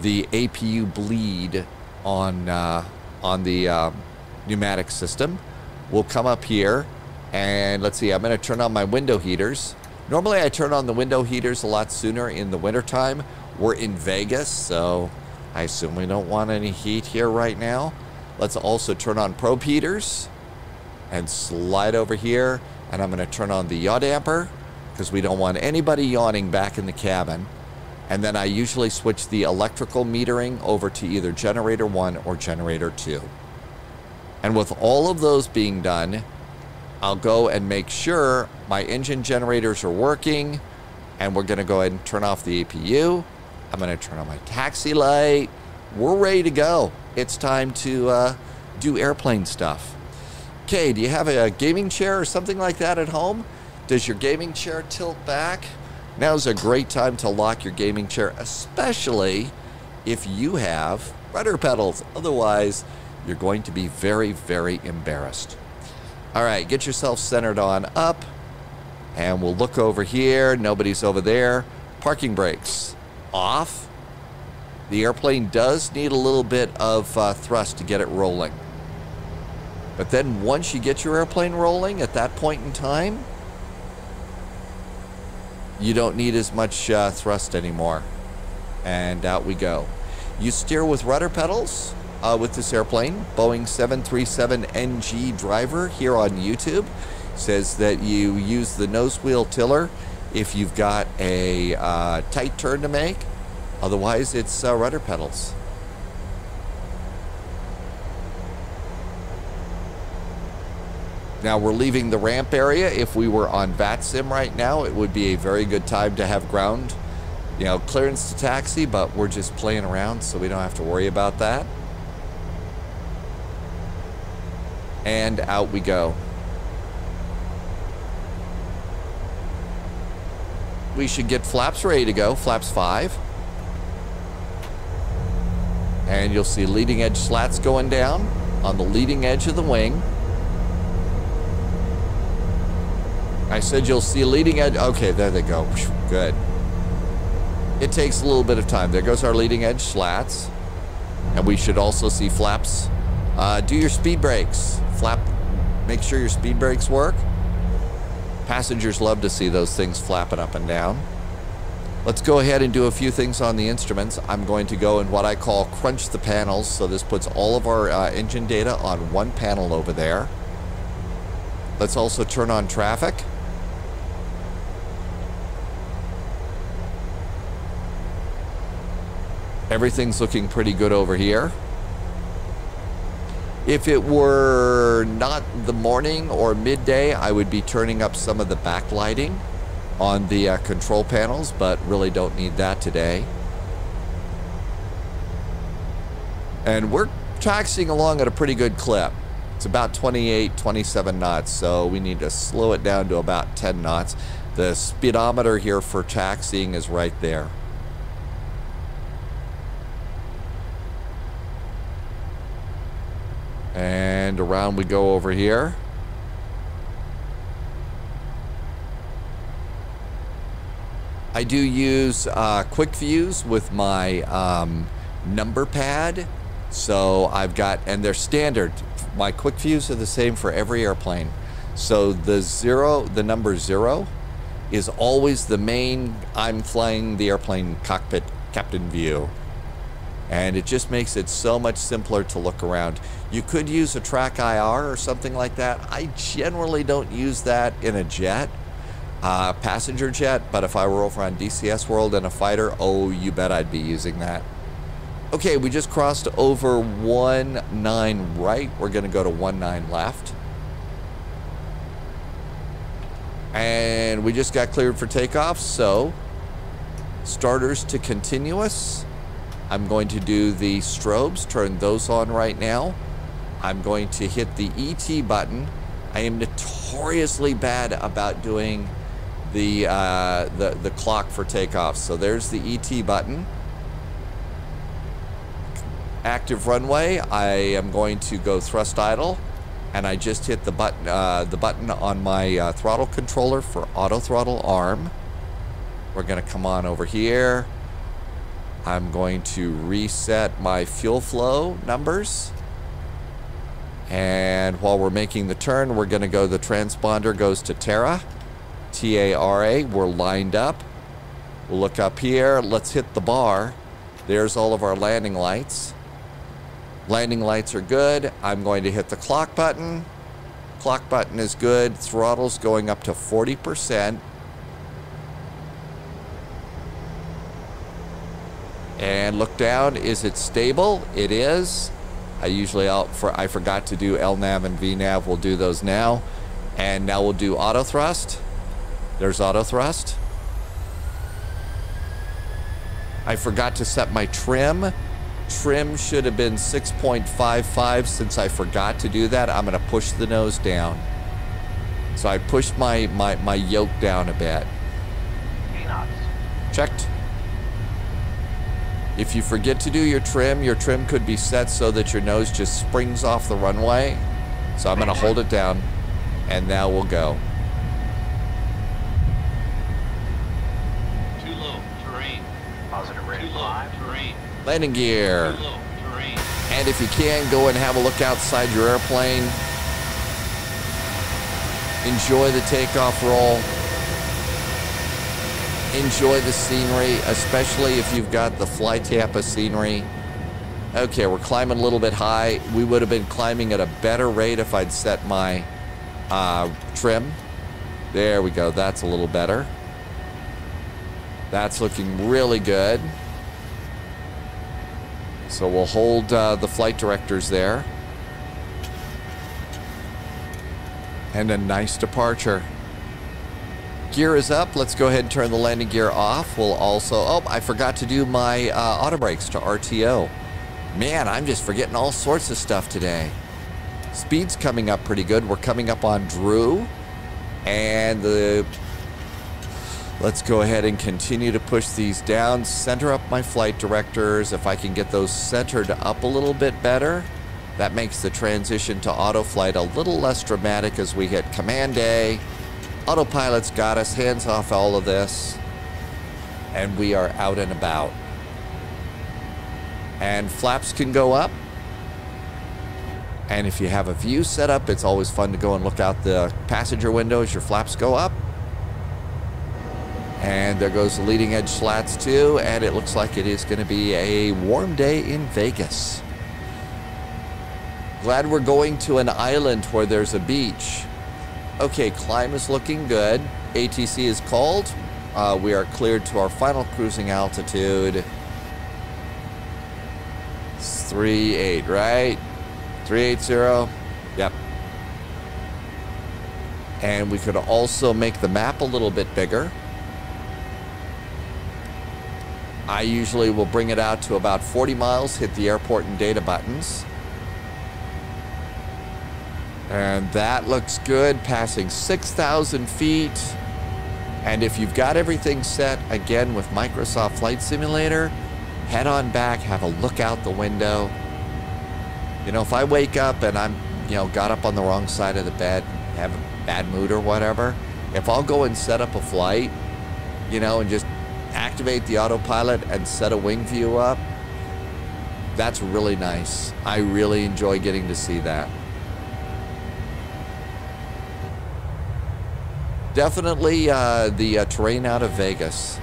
the APU bleed on the pneumatic system. We'll come up here, and let's see, I'm going to turn on my window heaters. Normally I turn on the window heaters a lot sooner in the wintertime. We're in Vegas, so I assume we don't want any heat here right now. Let's also turn on probe heaters and slide over here, and I'm going to turn on the yaw damper because we don't want anybody yawning back in the cabin. And then I usually switch the electrical metering over to either generator 1 or generator 2. And with all of those being done, I'll go and make sure my engine generators are working, and we're going to go ahead and turn off the APU. I'm going to turn on my taxi light. We're ready to go. It's time to do airplane stuff. Okay, do you have a gaming chair or something like that at home? Does your gaming chair tilt back? Now's a great time to lock your gaming chair, especially if you have rudder pedals. Otherwise, you're going to be very, very embarrassed. All right, get yourself centered on up, and we'll look over here. Nobody's over there. Parking brakes off. The airplane does need a little bit of thrust to get it rolling. But then once you get your airplane rolling, at that point in time, you don't need as much thrust anymore. And out we go. You steer with rudder pedals with this airplane. Boeing 737NG driver here on YouTube says that you use the nose wheel tiller if you've got a tight turn to make. Otherwise, it's rudder pedals. Now we're leaving the ramp area. If we were on VATSIM right now, it would be a very good time to have ground, clearance to taxi, but we're just playing around, so we don't have to worry about that. And out we go. We should get flaps ready to go, flaps 5. And you'll see leading edge slats going down on the leading edge of the wing. I said you'll see leading edge. Okay, there they go. Good. It takes a little bit of time. There goes our leading edge slats. And we should also see flaps. Do your speed brakes. Make sure your speed brakes work. Passengers love to see those things flapping up and down. Let's go ahead and do a few things on the instruments. I'm going to go in what I call crunch the panels. So this puts all of our engine data on one panel over there. Let's also turn on traffic. Everything's looking pretty good over here. If it were not the morning or midday, I would be turning up some of the backlighting on the control panels, but really don't need that today. And we're taxiing along at a pretty good clip. It's about 28, 27 knots, so we need to slow it down to about 10 knots. The speedometer here for taxiing is right there. And around we go over here. I do use quick views with my number pad. So I've got, and they're standard. My quick views are the same for every airplane. So the number 0 is always the main, I'm flying the airplane cockpit captain view. And it just makes it so much simpler to look around. You could use a track IR or something like that. I generally don't use that in a jet, passenger jet, but if I were over on DCS World in a fighter, oh, you bet I'd be using that. Okay, we just crossed over 19 right. We're gonna go to 19 left. And we just got cleared for takeoff, so starters to continuous. I'm going to do the strobes, turn those on right now. I'm going to hit the ET button. I am notoriously bad about doing the clock for takeoff. So there's the ET button. Active runway, I am going to go thrust idle. And I just hit the button on my throttle controller for auto throttle arm. We're gonna come on over here. I'm going to reset my fuel flow numbers. And while we're making the turn, we're gonna go, the transponder goes to Tara, T-A-R-A, we're lined up. We'll look up here, let's hit the bar. There's all of our landing lights. Landing lights are good. I'm going to hit the clock button. Clock button is good. Throttle's going up to 40%. And look down. Is it stable? It is. I forgot to do LNAV and VNAV. We'll do those now. And now we'll do auto thrust. There's auto thrust. I forgot to set my trim. Trim should have been 6.55. Since I forgot to do that, I'm going to push the nose down. So I pushed my yoke down a bit. Checked. If you forget to do your trim could be set so that your nose just springs off the runway. So I'm going to hold it down, and now we'll go.
Too low, terrain.
Positive rating 5.
Terrain.
Landing gear.
Too low, terrain.
And if you can, go and have a look outside your airplane. Enjoy the takeoff roll. Enjoy the scenery, especially if you've got the Fly Tampa scenery. Okay, we're climbing a little bit high. We would have been climbing at a better rate if I'd set my trim. There we go. That's a little better. That's looking really good. So we'll hold the flight directors there. And a nice departure. Gear is up. Let's go ahead and turn the landing gear off. We'll also, oh, I forgot to do my auto brakes to RTO. Man, I'm just forgetting all sorts of stuff today. Speed's coming up pretty good. We're coming up on Drew. And let's go ahead and continue to push these down. Center up my flight directors. If I can get those centered up a little bit better, that makes the transition to auto flight a little less dramatic as we hit Command A. Autopilot's got us, hands off all of this, and we are out and about. And flaps can go up. And if you have a view set up, it's always fun to go and look out the passenger window as your flaps go up. And there goes the leading edge slats too, and it looks like it is going to be a warm day in Vegas. Glad we're going to an island where there's a beach. Okay, climb is looking good. ATC is called. We are cleared to our final cruising altitude. It's 38, right? 380. Yep. And we could also make the map a little bit bigger. I usually will bring it out to about 40 miles, hit the airport and data buttons. And that looks good, passing 6,000 feet. And if you've got everything set, again, with Microsoft Flight Simulator, head on back, have a look out the window. You know, if I wake up and I'm, got up on the wrong side of the bed, have a bad mood or whatever, if I'll go and set up a flight, and just activate the autopilot and set a wing view up, that's really nice. I really enjoy getting to see that. Definitely the terrain out of Vegas.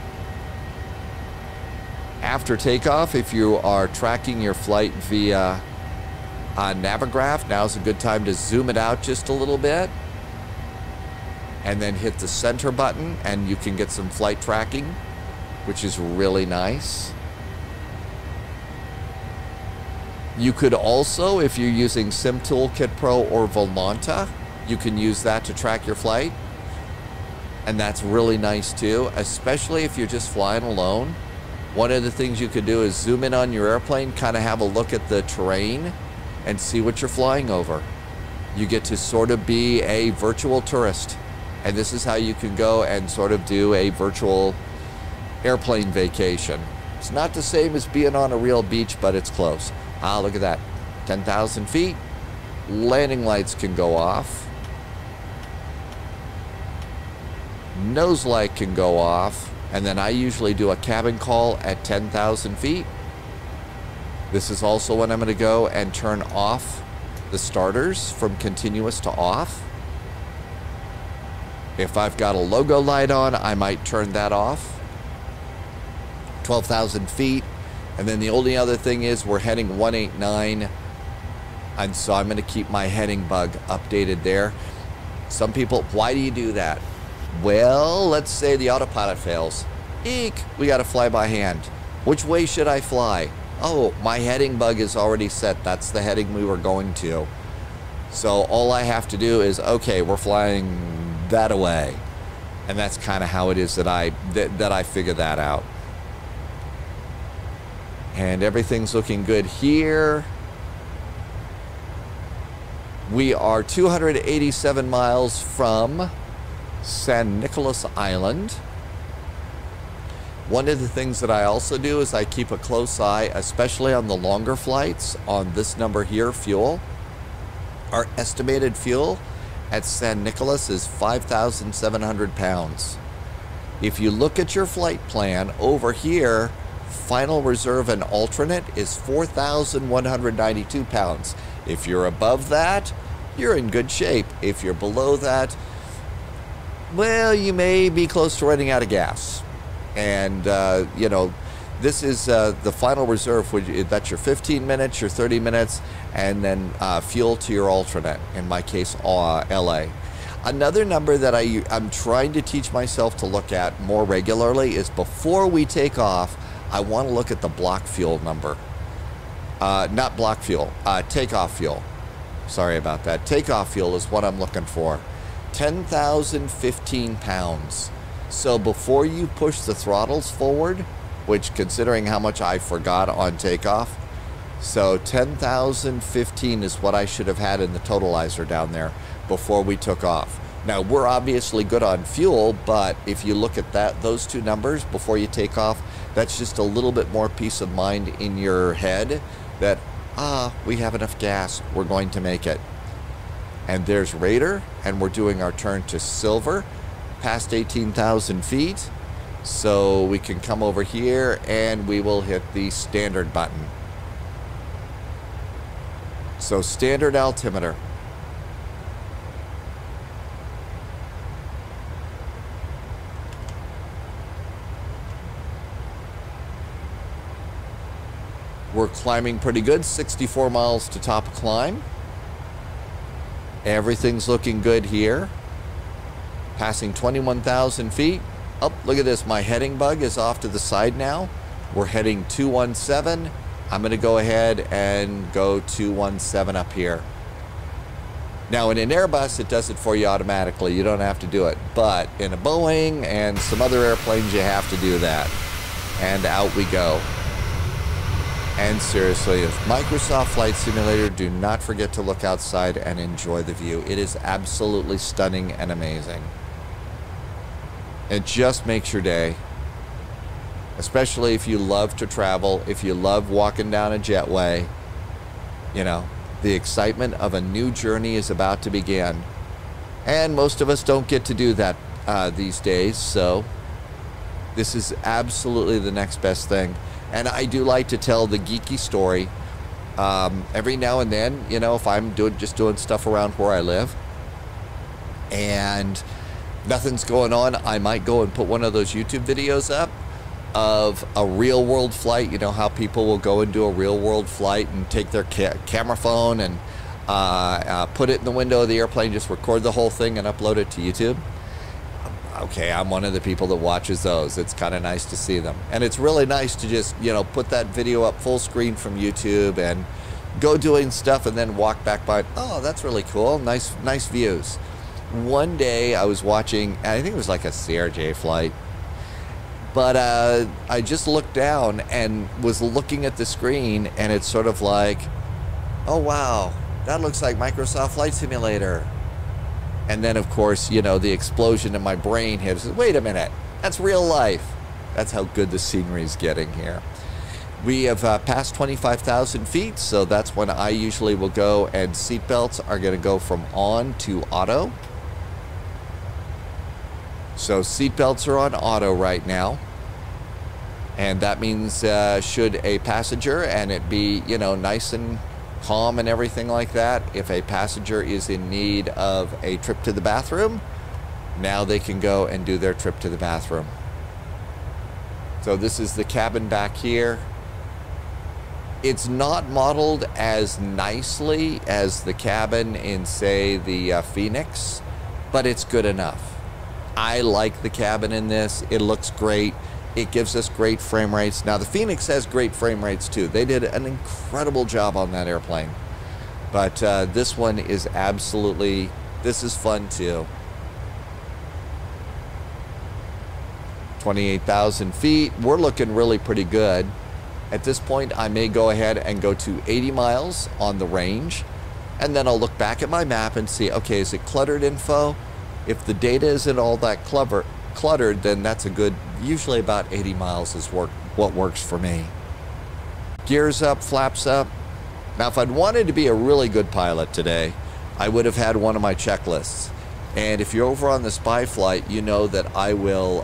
After takeoff, if you are tracking your flight via Navigraph, now's a good time to zoom it out just a little bit. And then hit the center button, and you can get some flight tracking, which is really nice. You could also, if you're using SimToolkit Pro or Volanta, you can use that to track your flight. And that's really nice too, especially if you're just flying alone. One of the things you could do is zoom in on your airplane, kind of have a look at the terrain and see what you're flying over. You get to sort of be a virtual tourist. And this is how you can go and sort of do a virtual airplane vacation. It's not the same as being on a real beach, but it's close. Ah, look at that. 10,000 feet. Landing lights can go off. Nose light can go off. And then I usually do a cabin call at 10,000 feet. This is also when I'm going to go and turn off the starters from continuous to off. If I've got a logo light on, I might turn that off. 12,000 feet. And then the only other thing is we're heading 189. And so I'm going to keep my heading bug updated there. Some people, why do you do that? Well, let's say the autopilot fails. Eek, we got to fly by hand. Which way should I fly? Oh, my heading bug is already set. That's the heading we were going to. So all I have to do is, okay, we're flying that away. And that's kind of how it is that I figure that out. And everything's looking good here. We are 287 miles from San Nicolas Island. One of the things that I also do is I keep a close eye, especially on the longer flights, on this number here, fuel. Our estimated fuel at San Nicolas is 5,700 pounds. If you look at your flight plan over here, final reserve and alternate is 4,192 pounds. If you're above that, you're in good shape. If you're below that, well, you may be close to running out of gas. And, you know, this is the final reserve. That's your 15 minutes, your 30 minutes, and then fuel to your alternate, in my case, LA. Another number that I'm trying to teach myself to look at more regularly is before we take off, I want to look at the block fuel number. Not block fuel, takeoff fuel. Sorry about that. Takeoff fuel is what I'm looking for. 10,015 pounds. So before you push the throttles forward, which considering how much I forgot on takeoff, so 10,015 is what I should have had in the totalizer down there before we took off. Now we're obviously good on fuel, but if you look at those two numbers before you take off, that's just a little bit more peace of mind in your head that, we have enough gas, we're going to make it. And there's Raider, and we're doing our turn to Silver, past 18,000 feet. So we can come over here and we will hit the standard button. So standard altimeter. We're climbing pretty good, 64 miles to top of climb. Everything's looking good here. Passing 21,000 feet. Oh, look at this. My heading bug is off to the side now. We're heading 217. I'm going to go ahead and go 217 up here. Now, in an Airbus, it does it for you automatically. You don't have to do it. But in a Boeing and some other airplanes, you have to do that. And out we go. And seriously, if Microsoft Flight Simulator, do not forget to look outside and enjoy the view. It is absolutely stunning and amazing. It just makes your day. Especially if you love to travel, if you love walking down a jetway. You know, the excitement of a new journey is about to begin. And most of us don't get to do that these days, so this is absolutely the next best thing. And I do like to tell the geeky story every now and then, you know, if I'm just doing stuff around where I live and nothing's going on, I might go and put one of those YouTube videos up of a real world flight. You know how people will go and do a real world flight and take their camera phone and put it in the window of the airplane, just record the whole thing and upload it to YouTube. Okay, I'm one of the people that watches those. It's kind of nice to see them. And it's really nice to just, you know, put that video up full screen from YouTube and go doing stuff and then walk back by. Oh, that's really cool. Nice views. one day I was watching, I think it was like a CRJ flight, but I just looked down and was looking at the screen, and it's sort of like, oh wow, that looks like Microsoft Flight Simulator. And then of course, you know, the explosion in my brain hits, wait a minute, that's real life. That's how good the scenery is getting here. We have passed 25,000 feet, so that's when I usually will go, and seatbelts are going to go from on to auto. So seatbelts are on auto right now. And that means should a passenger, and it be, you know, nice and calm and everything like that, if a passenger is in need of a trip to the bathroom, now they can go and do their trip to the bathroom. So this is the cabin back here. It's not modeled as nicely as the cabin in, say, the Phoenix, but it's good enough. I like the cabin in this. It looks great. It gives us great frame rates. Now, the Phoenix has great frame rates, too. They did an incredible job on that airplane. But this one is absolutely, this is fun, too. 28,000 feet. We're looking really pretty good. At this point, I may go ahead and go to 80 miles on the range, and then I'll look back at my map and see, okay, is it cluttered info? If the data isn't all that cluttered, then that's a good, usually about 80 miles is what works for me. Gears up, flaps up. Now, if I'd wanted to be a really good pilot today, I would have had one of my checklists. And if you're over on the spy flight, you know that I will,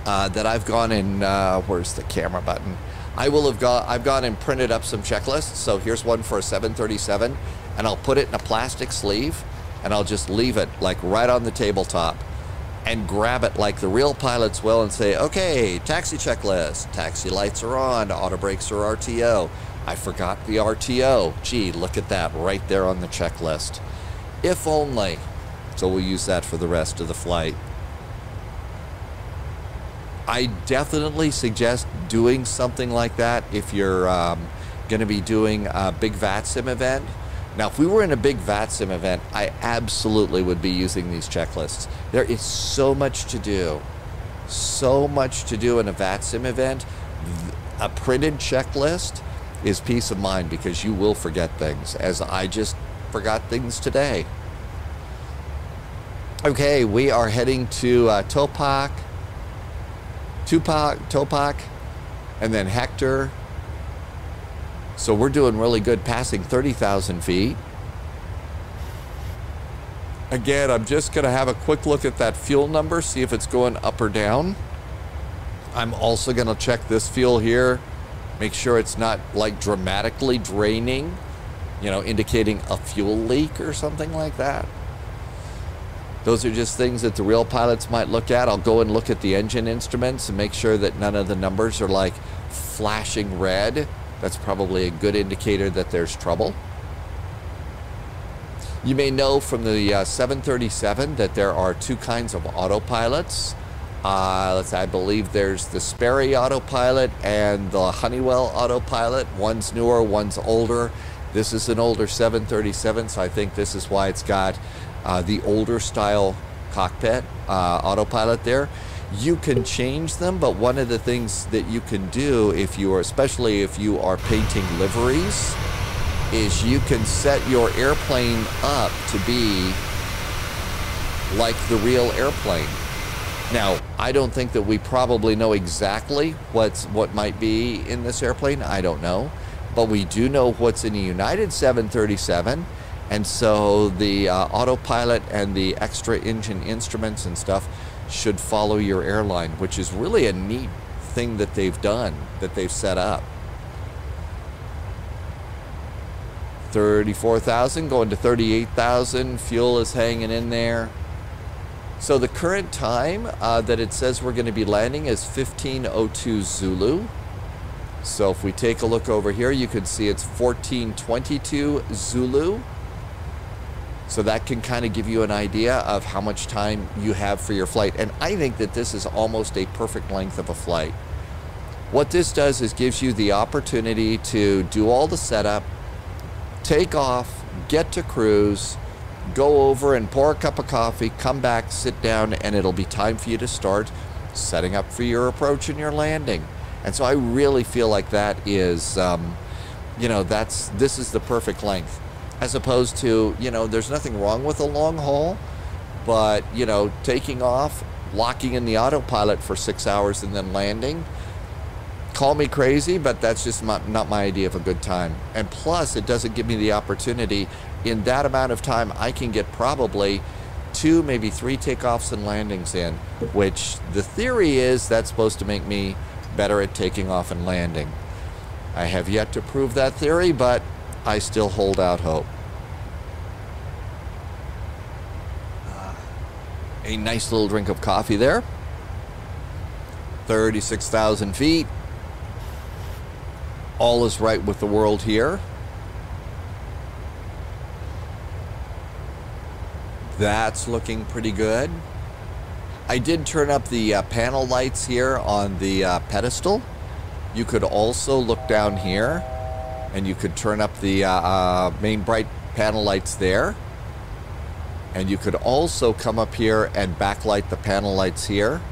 that I've gone and, where's the camera button? I've gone and printed up some checklists. So here's one for a 737, and I'll put it in a plastic sleeve, and I'll just leave it like right on the tabletop and grab it like the real pilots will and say, okay, taxi checklist, taxi lights are on, auto brakes are RTO. I forgot the RTO. Gee, look at that right there on the checklist. If only. So we'll use that for the rest of the flight. I definitely suggest doing something like that if you're going to be doing a big VATSIM event. Now, if we were in a big VATSIM event, I absolutely would be using these checklists. There is so much to do. So much to do in a VATSIM event. A printed checklist is peace of mind because you will forget things, as I just forgot things today. Okay, we are heading to Topak, and then Hector. So we're doing really good, passing 30,000 feet. Again, I'm just going to have a quick look at that fuel number, see if it's going up or down. I'm also going to check this fuel here, make sure it's not like dramatically draining, you know, indicating a fuel leak or something like that. Those are just things that the real pilots might look at. I'll go and look at the engine instruments and make sure that none of the numbers are like flashing red. That's probably a good indicator that there's trouble. You may know from the 737 that there are two kinds of autopilots. I believe there's the Sperry autopilot and the Honeywell autopilot. One's newer, one's older. This is an older 737, so I think this is why it's got the older style cockpit autopilot there. You can change them, but one of the things that you can do if you are, especially if you are painting liveries, is you can set your airplane up to be like the real airplane. Now, I don't think that we probably know exactly what might be in this airplane. I don't know, but we do know what's in a United 737. And so the autopilot and the extra engine instruments and stuff should follow your airline, which is really a neat thing that they've done, that they've set up. 34,000 going to 38,000. Fuel is hanging in there. So the current time that it says we're going to be landing is 15:02 Zulu. So if we take a look over here, you can see it's 14:22 Zulu. So that can kind of give you an idea of how much time you have for your flight. And I think that this is almost a perfect length of a flight. What this does is gives you the opportunity to do all the setup, take off, get to cruise, go over and pour a cup of coffee, come back, sit down, and it'll be time for you to start setting up for your approach and your landing. And so I really feel like that is, this is the perfect length. As opposed to, there's nothing wrong with a long haul, but, taking off, locking in the autopilot for 6 hours and then landing, call me crazy, but that's just not my idea of a good time. And plus, it doesn't give me the opportunity. In that amount of time, I can get probably 2, maybe 3 takeoffs and landings in, which the theory is that's supposed to make me better at taking off and landing. I have yet to prove that theory, but I still hold out hope. A nice little drink of coffee there. 36,000 feet. All is right with the world here. That's looking pretty good. I did turn up the panel lights here on the pedestal. You could also look down here and you could turn up the main bright panel lights there. And you could also come up here and backlight the panel lights here.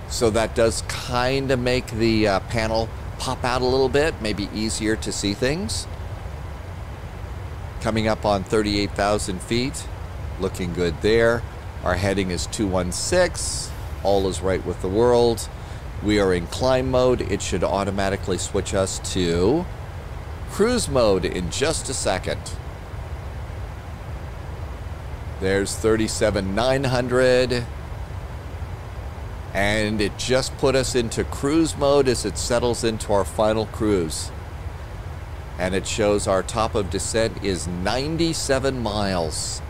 So that does kind of make the panel pop out a little bit, maybe easier to see things. Coming up on 38,000 feet, looking good there. Our heading is 216. All is right with the world. We are in climb mode. It should automatically switch us to cruise mode in just a second. There's 37,900. And it just put us into cruise mode as it settles into our final cruise. And it shows our top of descent is 97 miles.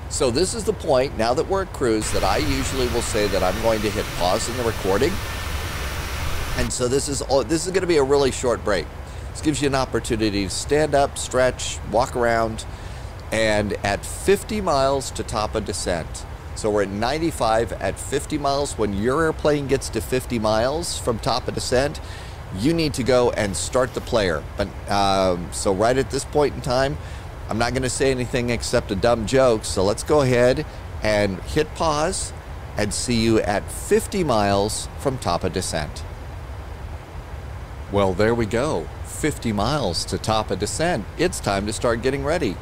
So this is the point, now that we're at cruise, that I usually will say that I'm going to hit pause in the recording. And so this is going to be a really short break. This gives you an opportunity to stand up, stretch, walk around, and at 50 miles to top of descent. So we're at 95 at 50 miles. When your airplane gets to 50 miles from top of descent, you need to go and start the player. But so right at this point in time, I'm not going to say anything except a dumb joke. So let's go ahead and hit pause and see you at 50 miles from top of descent. Well, there we go. 50 miles to top of descent. It's time to start getting ready.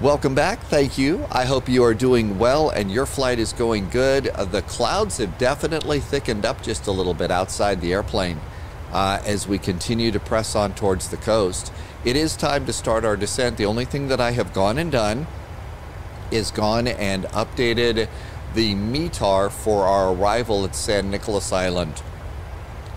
Welcome back. Thank you. I hope you are doing well and your flight is going good. The clouds have definitely thickened up just a little bit outside the airplane as we continue to press on towards the coast. It is time to start our descent. The only thing that I have gone and done is gone and updated the METAR for our arrival at San Nicolas Island.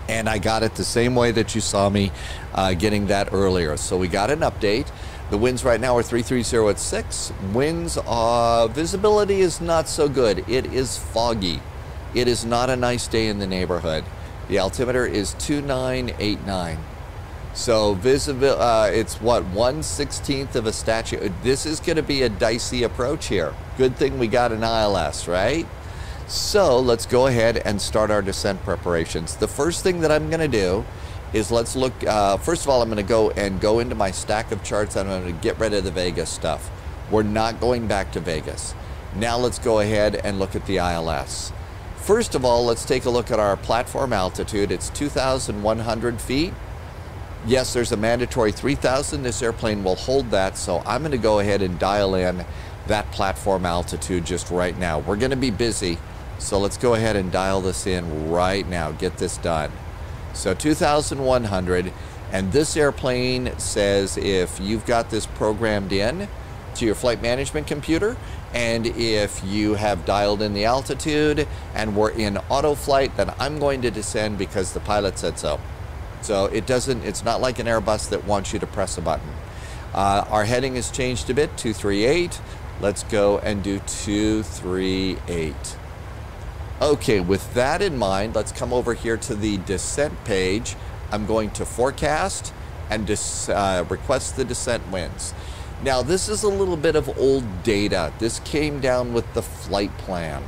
And I got it the same way that you saw me getting that earlier. So we got an update. The winds right now are 330 at 6. Winds, visibility is not so good. It is foggy. It is not a nice day in the neighborhood. The altimeter is 2989. So visible, it's what, 1/16 of a statue. This is going to be a dicey approach here. Good thing we got an ILS, right? So let's go ahead and start our descent preparations. The first thing that I'm going to do is let's look, first of all, I'm going to go into my stack of charts and I'm going to get rid of the Vegas stuff. We're not going back to Vegas. Now let's go ahead and look at the ILS. First of all, let's take a look at our platform altitude. It's 2,100 feet. Yes, there's a mandatory 3,000. This airplane will hold that, so I'm going to go ahead and dial in that platform altitude just right now. We're going to be busy, so let's go ahead and dial this in right now. Get this done. So 2,100, and this airplane says if you've got this programmed in to your flight management computer, and if you have dialed in the altitude and we're in auto flight, then I'm going to descend because the pilot said so. So it's not like an Airbus that wants you to press a button. Our heading has changed a bit, 238. Let's go and do 238. Okay, with that in mind, let's come over here to the descent page. I'm going to forecast and request the descent winds. Now, this is a little bit of old data. This came down with the flight plan.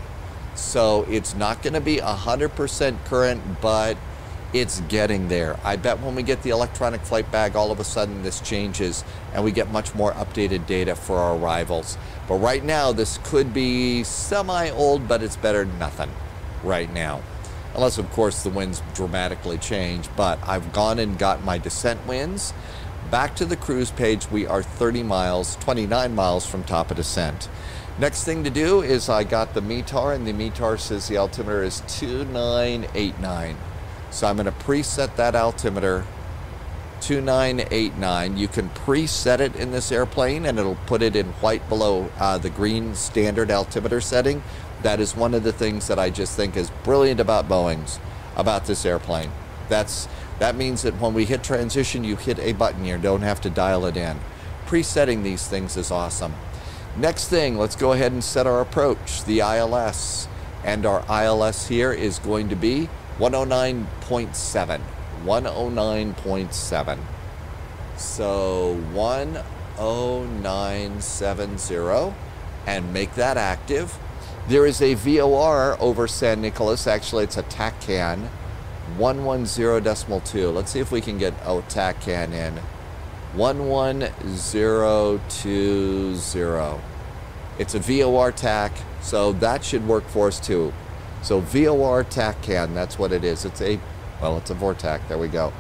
So it's not going to be 100% current, but It's getting there. I bet when we get the electronic flight bag, all of a sudden this changes and we get much more updated data for our arrivals. But right now, this could be semi-old, but it's better than nothing right now. Unless, of course, the winds dramatically change. But I've gone and got my descent winds. Back to the cruise page, we are 30 miles, 29 miles from top of descent. Next thing to do is I got the METAR, and the METAR says the altimeter is 2989. So I'm going to preset that altimeter, 2989. You can preset it in this airplane, and it'll put it in white below the green standard altimeter setting. That is one of the things that I just think is brilliant about Boeing's, about this airplane. That means that when we hit transition, you hit a button. You don't have to dial it in. Presetting these things is awesome. Next thing, let's go ahead and set our approach, the ILS. And our ILS here is going to be 109.7. 109.7. So 10970, and make that active. There is a VOR over San Nicolas. Actually, it's a TACAN, 110.2. Let's see if we can get TACAN in. 11020. It's a VOR TAC, so that should work for us too. So VOR TACAN, that's what it is. It's a VORTAC. There we go.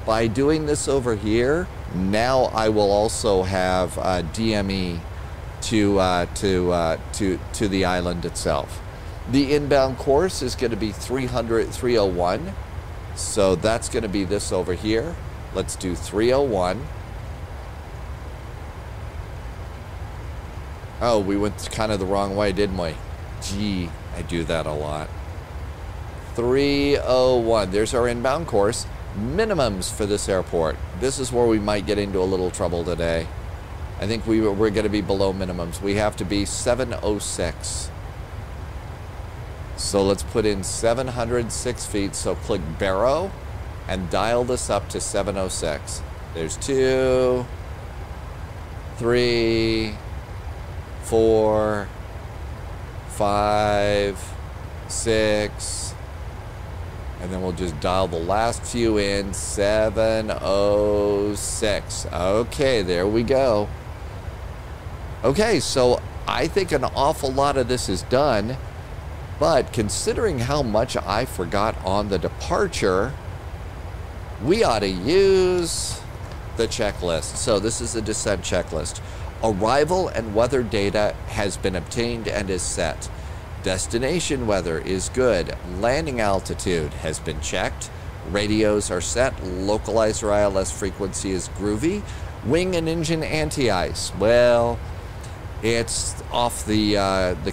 By doing this over here, now I will also have DME to the island itself. The inbound course is going to be 301. So that's going to be this over here. Let's do 301. Oh, we went kind of the wrong way, didn't we? Gee, I do that a lot. 301. There's our inbound course. Minimums for this airport. This is where we might get into a little trouble today. I think we're going to be below minimums. We have to be 706. So let's put in 706 feet. So click Barrow and dial this up to 706. There's 2, 3, 4, 5, 6, and then we'll just dial the last few in. 706. Okay, there we go. Okay, so I think an awful lot of this is done, but considering how much I forgot on the departure, we ought to use the checklist. So this is the descent checklist. Arrival and weather data has been obtained and is set. Destination weather is good. Landing altitude has been checked. Radios are set. Localizer ILS frequency is groovy. Wing and engine anti-ice. Well, it's off the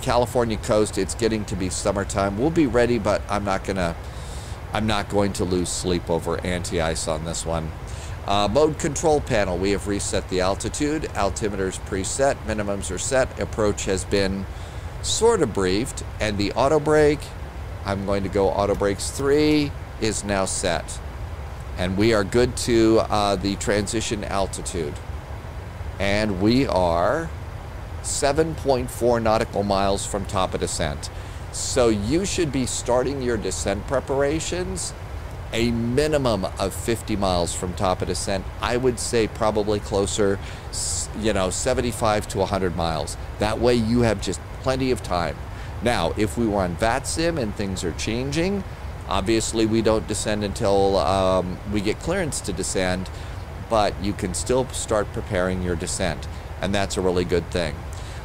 California coast. It's getting to be summertime. We'll be ready, but I'm not going to lose sleep over anti-ice on this one. Mode control panel. We have reset the altitude. Altimeter's preset. Minimums are set. Approach has been sort of briefed, and the auto brake, I'm going to go auto brakes 3 is now set, and we are good to the transition altitude, and we are 7.4 nautical miles from top of descent. So you should be starting your descent preparations a minimum of 50 miles from top of descent. I would say probably closer, 75 to 100 miles. That way you have just plenty of time. Now, if we were on VATSIM and things are changing, obviously we don't descend until we get clearance to descend, but you can still start preparing your descent, and that's a really good thing.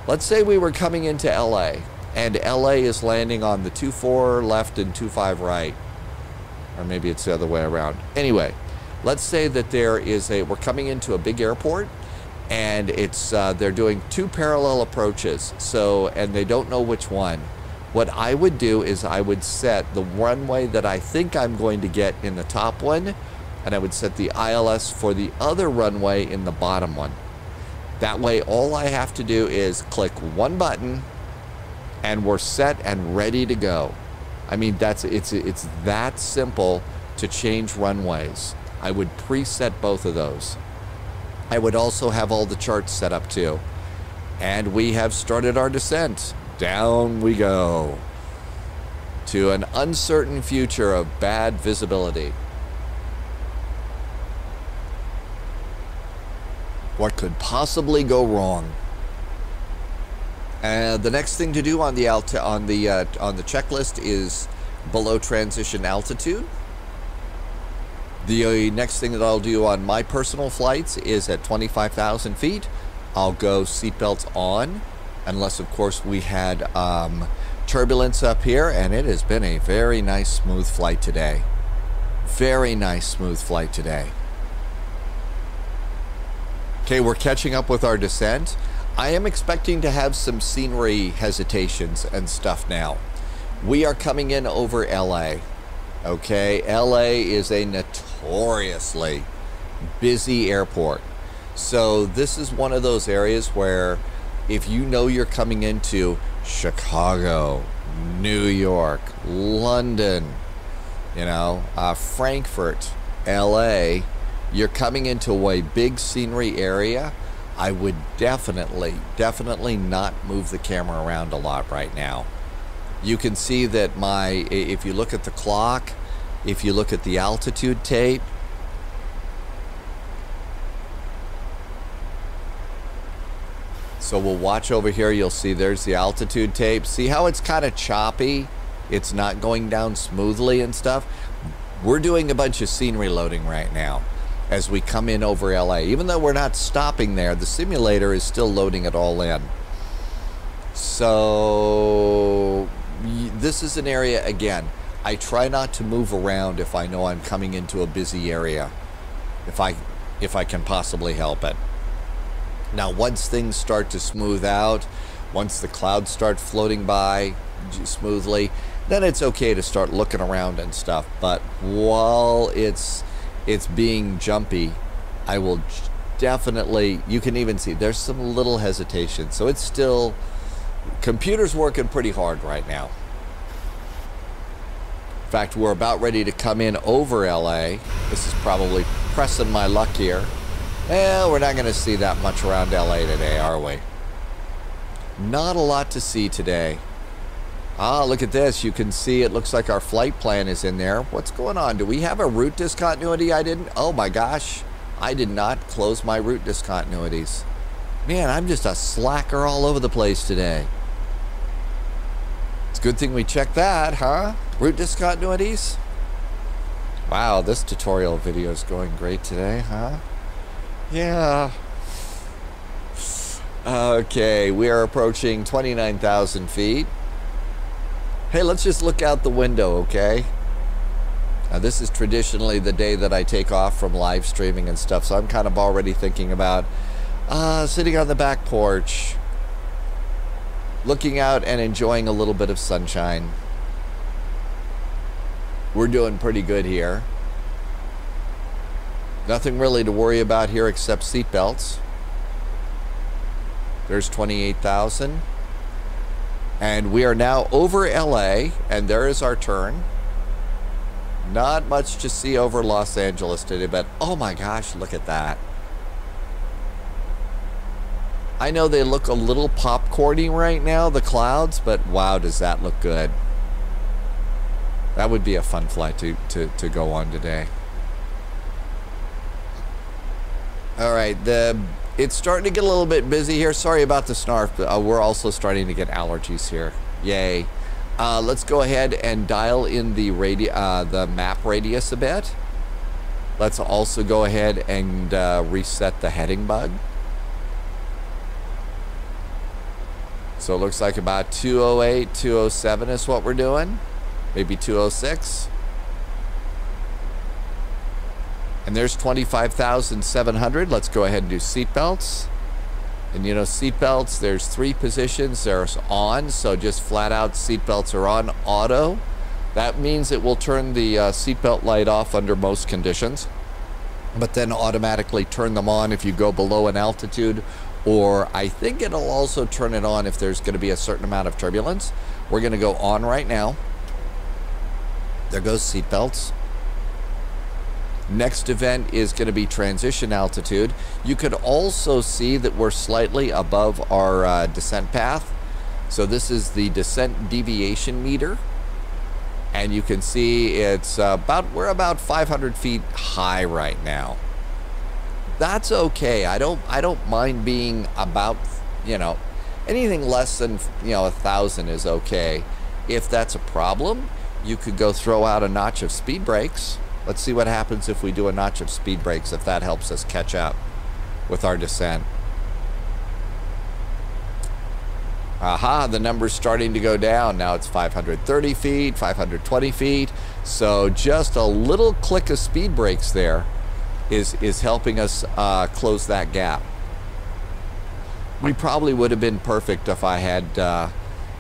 Let's say we were coming into LA, and LA is landing on the 24 left and 25 right, or maybe it's the other way around. Anyway, let's say that we're coming into a big airport, and it's they're doing 2 parallel approaches, and they don't know which one. What I would do is I would set the runway that I think I'm going to get in the top one, and I would set the ILS for the other runway in the bottom one. That way, all I have to do is click one button, and we're set and ready to go. I mean, it's that simple to change runways. I would preset both of those. I would also have all the charts set up too. And we have started our descent. Down we go to an uncertain future of bad visibility. What could possibly go wrong? The next thing to do on the checklist is below transition altitude. The next thing that I'll do on my personal flights is at 25,000 feet. I'll go seatbelts on, unless of course we had turbulence up here, and it has been a very nice smooth flight today. Very nice smooth flight today. Okay, we're catching up with our descent. I am expecting to have some scenery hesitations and stuff now. We are coming in over LA. Okay, LA is a notoriously busy airport. So this is one of those areas where if you know you're coming into Chicago, New York, London, you know, Frankfurt, LA, you're coming into a big scenery area, I would definitely not move the camera around a lot right now. You can see that if you look at the clock, if you look at the altitude tape, so we'll watch over here, you'll see there's the altitude tape. See how it's kind of choppy? It's not going down smoothly and stuff. We're doing a bunch of scenery loading right now as we come in over LA. Even though we're not stopping there, the simulator is still loading it all in. So this is an area, again, I try not to move around if I know I'm coming into a busy area, if I can possibly help it. Now, once things start to smooth out, once the clouds start floating by smoothly, then it's okay to start looking around and stuff. But while it's being jumpy, I will definitely, you can even see there's some little hesitation. So it's still, computer's working pretty hard right now. In fact, we're about ready to come in over LA. This is probably pressing my luck here. Well, we're not going to see that much around LA today, are we? Not a lot to see today. Ah, look at this. You can see it looks like our flight plan is in there. What's going on? Do we have a route discontinuity? I didn't. Oh my gosh. I did not close my route discontinuities. Man, I'm just a slacker all over the place today. It's a good thing we checked that, huh? Route discontinuities? Wow, this tutorial video is going great today, huh? Yeah. Okay, we are approaching 29,000 feet. Hey, let's just look out the window, okay? Now, this is traditionally the day that I take off from live streaming and stuff, so I'm kind of already thinking about sitting on the back porch, looking out and enjoying a little bit of sunshine. We're doing pretty good here. Nothing really to worry about here except seat belts. There's 28,000. And we are now over LA, and there is our turn. Not much to see over Los Angeles today, but oh my gosh, look at that. I know they look a little popcorny right now, the clouds, but wow, does that look good. That would be a fun flight to go on today. All right, it's starting to get a little bit busy here. Sorry about the snarf, but we're also starting to get allergies here. Yay. Let's go ahead and dial in the map radius a bit. Let's also go ahead and reset the heading bug. So it looks like about 208, 207 is what we're doing. Maybe 206. And there's 25,700. Let's go ahead and do seatbelts. And you know, seatbelts, there's 3 positions. There's on, so just flat out seatbelts are on. Auto, that means it will turn the seatbelt light off under most conditions, but then automatically turn them on if you go below an altitude, or I think it'll also turn it on if there's going to be a certain amount of turbulence. We're going to go on right now. There goes seatbelts. Next event is going to be transition altitude. You could also see that we're slightly above our descent path. So this is the descent deviation meter. And you can see it's we're about 500 feet high right now. That's okay. I don't mind being about, you know, anything less than, you know, 1,000 is okay. If that's a problem, you could go throw out a notch of speed brakes. Let's see what happens if we do a notch of speed brakes, if that helps us catch up with our descent. Aha, the number's starting to go down. Now it's 530 feet, 520 feet. So just a little click of speed brakes there is helping us close that gap. We probably would have been perfect if I had,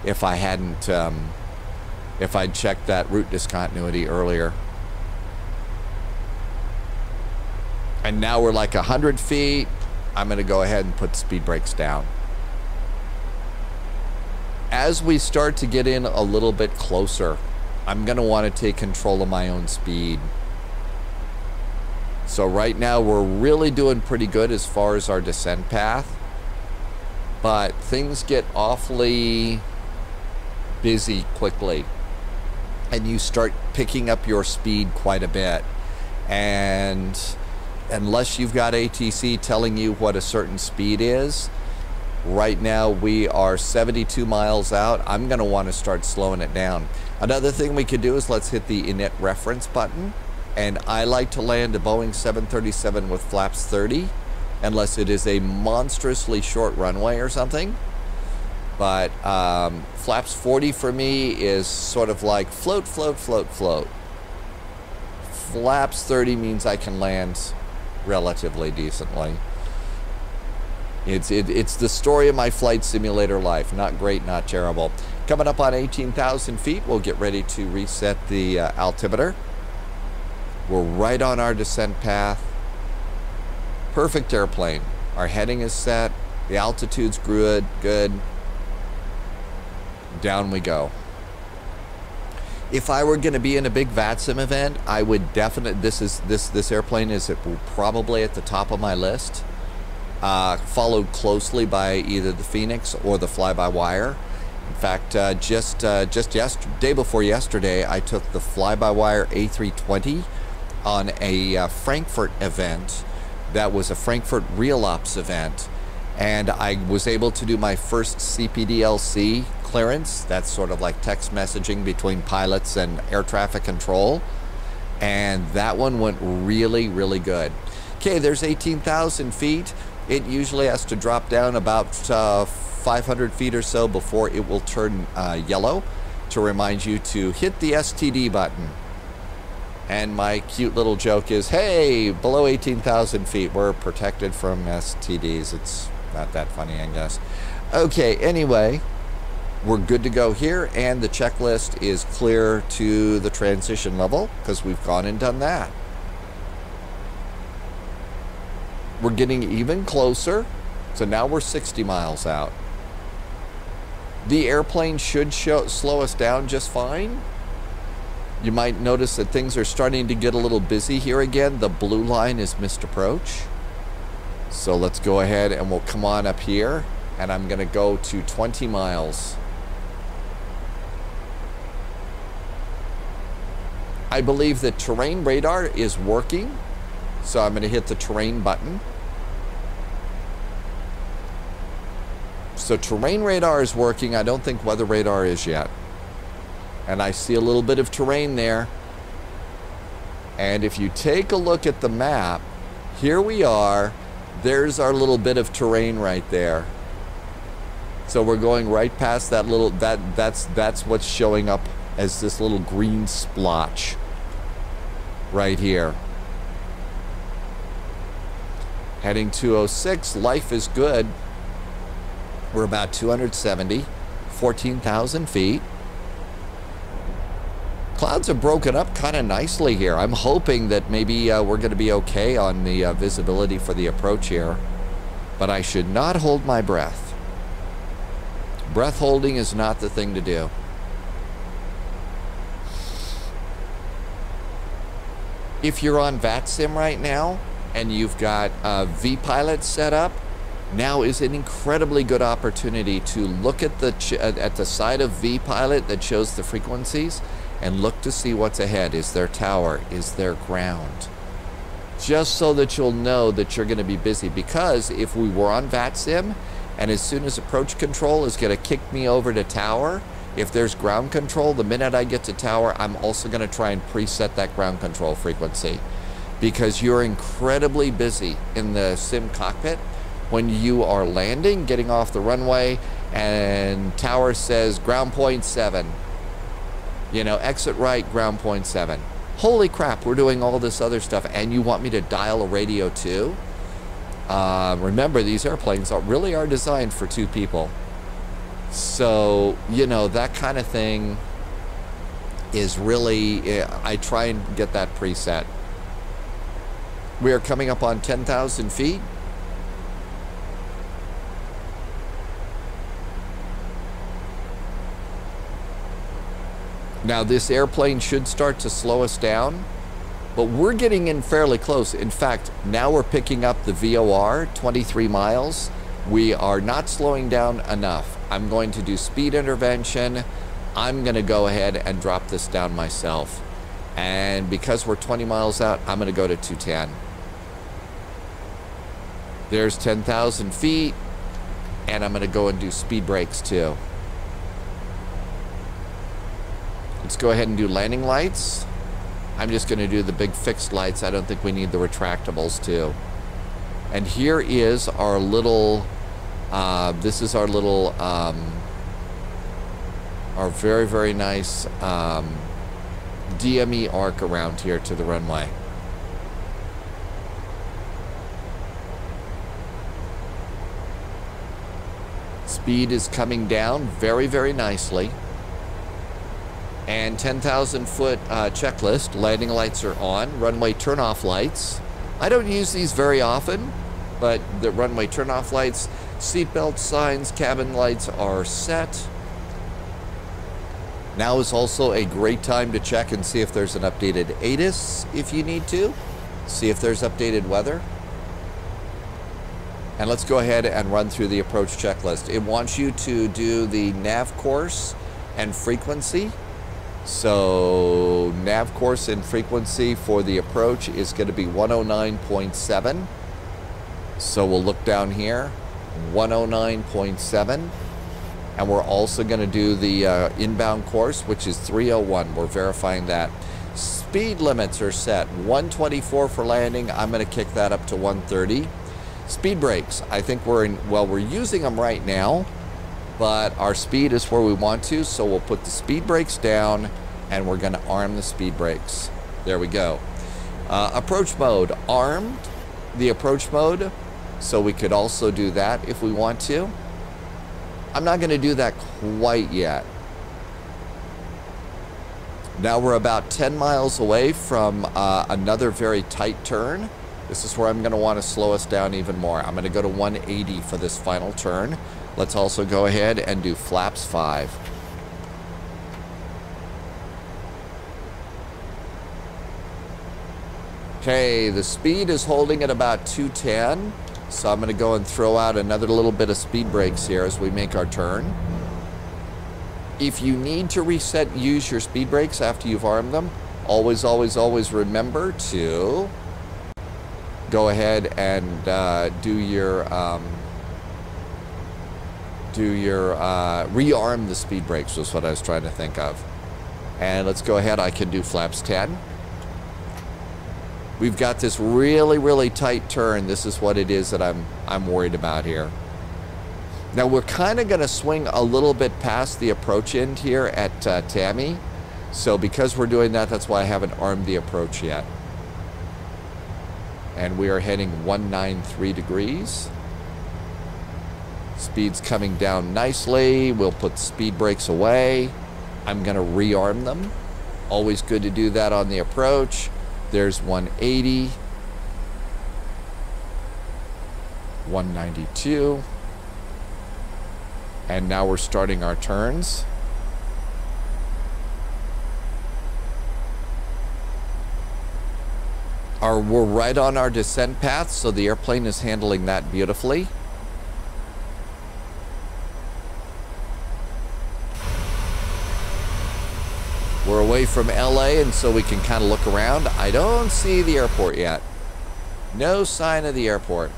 if I'd checked that route discontinuity earlier. And now we're like 100 feet. I'm going to go ahead and put speed brakes down. As we start to get in a little bit closer, I'm going to want to take control of my own speed. So right now we're really doing pretty good as far as our descent path. But things get awfully busy quickly. And you start picking up your speed quite a bit. And unless you've got ATC telling you what a certain speed is, right now we are 72 miles out. I'm going to want to start slowing it down. Another thing we could do is let's hit the init reference button. And I like to land a Boeing 737 with flaps 30, unless it is a monstrously short runway or something. But flaps 40 for me is sort of like float, float, float, float. Flaps 30 means I can land relatively decently. It's the story of my flight simulator life. Not great, not terrible. Coming up on 18,000 feet, we'll get ready to reset the altimeter. We're right on our descent path. Perfect airplane. Our heading is set. The altitude's good. Down we go. If I were going to be in a big VATSIM event, I would definitely, this airplane is probably at the top of my list. Followed closely by either the Phoenix or the fly-by-wire. In fact, just day before yesterday, I took the fly-by-wire A320 on a Frankfurt event. That was a Frankfurt Real Ops event, and I was able to do my first CPDLC clearance. That's sort of like text messaging between pilots and air traffic control, and that one went really, really good. Okay, there's 18,000 feet. It usually has to drop down about 500 feet or so before it will turn yellow to remind you to hit the STD button. And my cute little joke is, hey, below 18,000 feet, we're protected from STDs. It's not that funny, I guess. Okay, anyway, we're good to go here, and the checklist is clear to the transition level because we've gone and done that. We're getting even closer, so now we're 60 miles out. The airplane should slow us down just fine. You might notice that things are starting to get a little busy here again. The blue line is missed approach. So let's go ahead and we'll come on up here, and I'm going to go to 20 miles. I believe that terrain radar is working, so I'm going to hit the terrain button. So terrain radar is working. I don't think weather radar is yet. And I see a little bit of terrain there. And if you take a look at the map, here we are. There's our little bit of terrain right there. So we're going right past that little, that's what's showing up as this little green splotch right here. Heading 206, life is good. We're about 270, 14,000 feet. Clouds have broken up kind of nicely here. I'm hoping that maybe we're going to be okay on the visibility for the approach here. But I should not hold my breath. Breath holding is not the thing to do. If you're on VATSIM right now and you've got vPilot set up, now is an incredibly good opportunity to look at the side of vPilot that shows the frequencies and look to see what's ahead. Is there tower? Is there ground? just so that you'll know that you're going to be busy. Because if we were on VATSIM, and as soon as approach control is going to kick me over to tower, if there's ground control, the minute I get to tower, I'm also going to try and preset that ground control frequency. Because you're incredibly busy in the sim cockpit when you are landing, getting off the runway, and tower says ground point 7. You know, exit right, ground point 7. Holy crap, we're doing all this other stuff, and you want me to dial a radio too? Remember, these airplanes really are designed for 2 people. So, you know, that kind of thing is really, I try and get that preset. We are coming up on 10,000 feet. Now, this airplane should start to slow us down, but we're getting in fairly close. In fact, now we're picking up the VOR, 23 miles. We are not slowing down enough. I'm going to do speed intervention. I'm going to go ahead and drop this down myself. And because we're 20 miles out, I'm going to go to 210. There's 10,000 feet, and I'm going to go and do speed brakes too. Let's go ahead and do landing lights. I'm just going to do the big fixed lights. I don't think we need the retractables too. And here is our little, this is our little, our very, very nice DME arc around here to the runway. Speed is coming down very, very nicely. And 10,000 foot checklist. Landing lights are on. Runway turnoff lights. I don't use these very often, but the runway turnoff lights, seatbelt signs, cabin lights are set. Now is also a great time to check and see if there's an updated ATIS if you need to. See if there's updated weather. And let's go ahead and run through the approach checklist. It wants you to do the nav course and frequency. So nav course and frequency for the approach is going to be 109.7. So we'll look down here, 109.7. And we're also going to do the inbound course, which is 301. We're verifying that. Speed limits are set, 124 for landing. I'm going to kick that up to 130. Speed brakes, I think we're using them right now, but our speed is where we want to, so we'll put the speed brakes down and we're going to arm the speed brakes. There we go. Approach mode, armed the approach mode, so we could also do that if we want to. I'm not going to do that quite yet. Now we're about 10 miles away from another very tight turn. This is where I'm going to want to slow us down even more. I'm going to go to 180 for this final turn. Let's also go ahead and do flaps 5. Okay, the speed is holding at about 210. So I'm going to go and throw out another little bit of speed brakes here as we make our turn. If you need to reset, use your speed brakes after you've armed them. Always, always, always remember to go ahead and rearm the speed brakes was what I was trying to think of. And let's go ahead. I can do flaps 10. We've got this really, really tight turn. This is what it is that I'm worried about here. Now we're kind of going to swing a little bit past the approach end here at Tammy. So because we're doing that, that's why I haven't armed the approach yet. And we are heading 193 degrees. Speed's coming down nicely. We'll put speed brakes away. I'm going to rearm them. Always good to do that on the approach. There's 180. 192. And now we're starting our turns. We're right on our descent path, so the airplane is handling that beautifully. We're away from LA, and so we can kind of look around. I don't see the airport yet. No sign of the airport.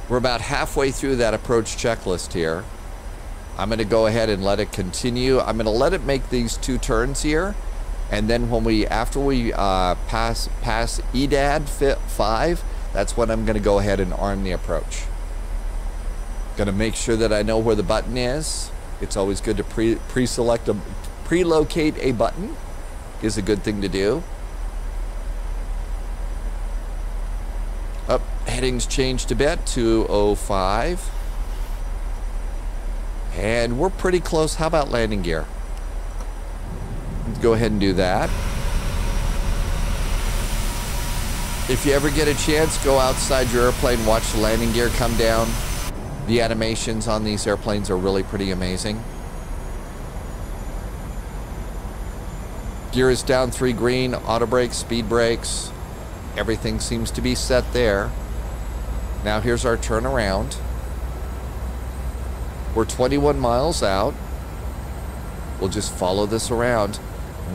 We're about halfway through that approach checklist here. I'm going to go ahead and let it continue. I'm going to let it make these 2 turns here. And then after we pass EDAD 5, that's when I'm going to go ahead and arm the approach. Going to make sure that I know where the button is. It's always good to pre-locate a button. Is a good thing to do. Up, headings changed a bit, 205. And we're pretty close. How about landing gear? Let's go ahead and do that. If you ever get a chance, go outside your airplane, watch the landing gear come down. The animations on these airplanes are really pretty amazing. Gear is down 3 green, auto brakes, speed brakes. Everything seems to be set there. Now here's our turnaround. We're 21 miles out. We'll just follow this around.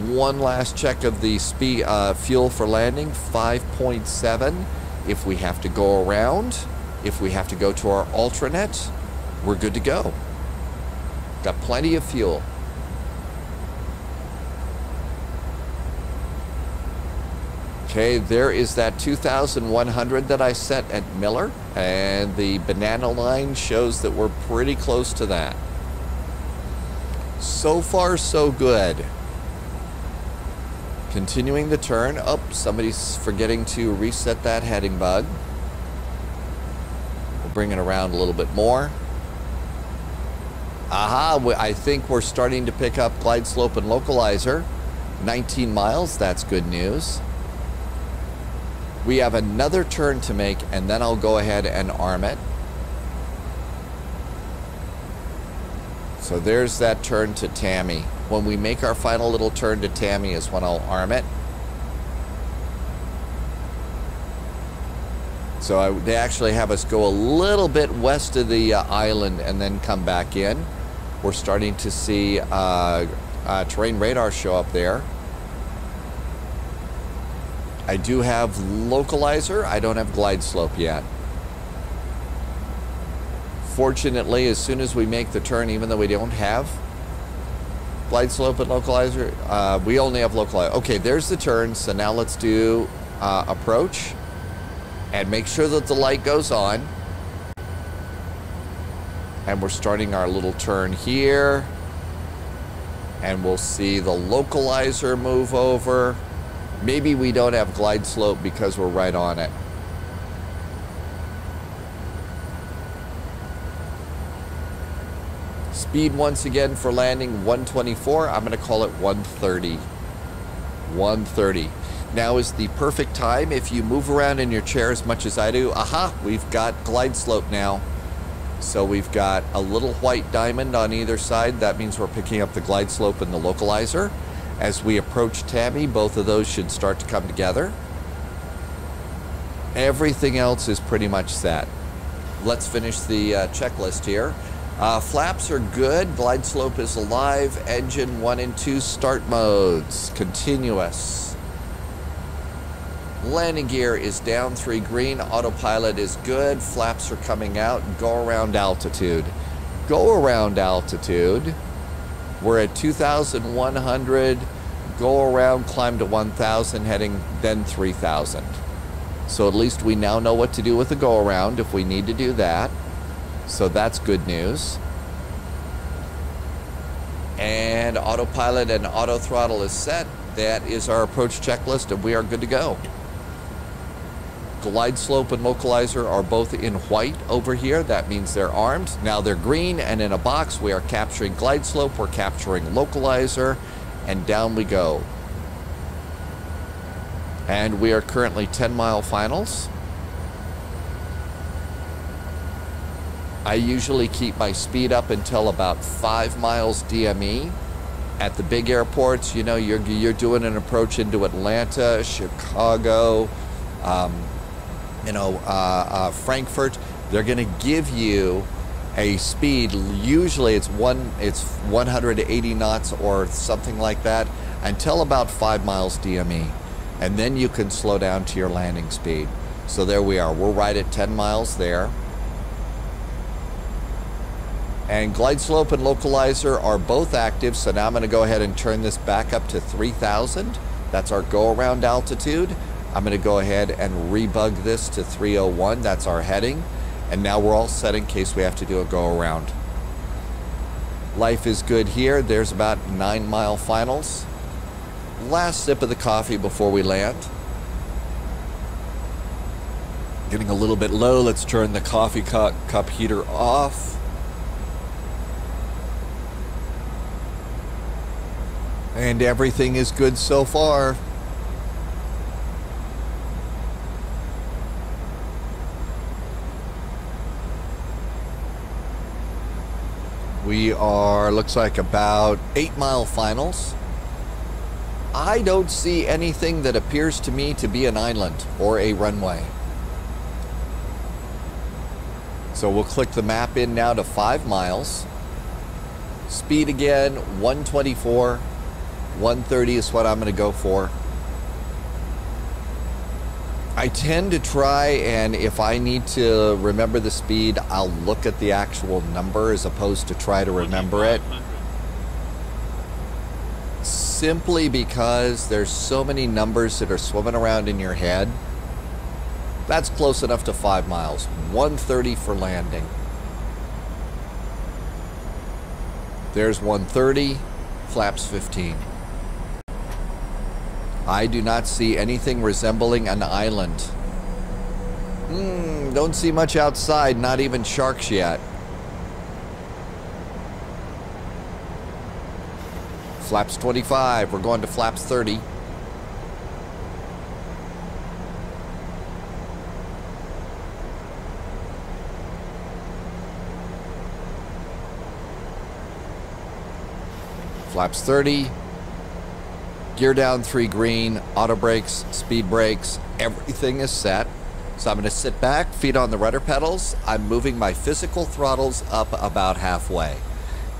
One last check of the speed, fuel for landing, 5.7. If we have to go around, if we have to go to our alternate, we're good to go. Got plenty of fuel. Okay, there is that 2,100 that I set at Miller, and the banana line shows that we're pretty close to that. So far, so good. Continuing the turn. Oh, somebody's forgetting to reset that heading bug. We'll bring it around a little bit more. Aha, I think we're starting to pick up glide slope and localizer. 19 miles, that's good news. We have another turn to make, and then I'll go ahead and arm it. So there's that turn to Tammy. When we make our final little turn to Tammy is when I'll arm it. So they actually have us go a little bit west of the island and then come back in. We're starting to see terrain radar show up there. I do have localizer. I don't have glide slope yet. Fortunately, as soon as we make the turn, even though we don't have glide slope and localizer, we only have localizer. Okay, there's the turn. So now let's do approach and make sure that the light goes on. And we're starting our little turn here. And we'll see the localizer move over. Maybe we don't have glide slope because we're right on it. Speed once again for landing 124. I'm going to call it 130. 130. Now is the perfect time if you move around in your chair as much as I do. Aha, we've got glide slope now. So we've got a little white diamond on either side. That means we're picking up the glide slope and the localizer. As we approach Tammy, both of those should start to come together. Everything else is pretty much set. Let's finish the checklist here. Flaps are good. Glide slope is alive. Engine 1 and 2 start modes. Continuous. Landing gear is down 3 green. Autopilot is good. Flaps are coming out. Go around altitude. Go around altitude. We're at 2,100. Go around, climb to 1,000, heading then 3,000. So at least we now know what to do with the go around if we need to do that. So that's good news. And autopilot and auto throttle is set. That is our approach checklist, and we are good to go. Glide slope and localizer are both in white over here. That means they're armed. Now they're green, and in a box we are capturing glide slope, we're capturing localizer, and down we go. And we are currently 10-mile finals. I usually keep my speed up until about 5 miles DME. At the big airports, you know, you're doing an approach into Atlanta, Chicago, Frankfurt. They're going to give you a speed. Usually it's 180 knots or something like that. until about 5 miles DME. And then you can slow down to your landing speed. So there we are. We're right at 10 miles there. And glide slope and localizer are both active. So now I'm going to go ahead and turn this back up to 3,000. That's our go around altitude. I'm going to go ahead and rebug this to 301. That's our heading. And now we're all set in case we have to do a go around. Life is good here. There's about 9 mile finals. Last sip of the coffee before we land. Getting a little bit low. Let's turn the coffee cup heater off. And everything is good so far. We are, looks like about 8 mile finals. I don't see anything that appears to me to be an island or a runway. So we'll click the map in now to 5 miles. Speed again, 124. 130 is what I'm going to go for. I tend to try, and if I need to remember the speed, I'll look at the actual number as opposed to try to remember it. Simply because there's so many numbers that are swimming around in your head. That's close enough to 5 miles. 130 for landing. There's 130, flaps 15. I do not see anything resembling an island. Don't see much outside, not even sharks yet. Flaps 25, we're going to flaps 30. Flaps 30. Gear down 3 green, auto brakes, speed brakes, everything is set. So I'm going to sit back, feet on the rudder pedals. I'm moving my physical throttles up about halfway.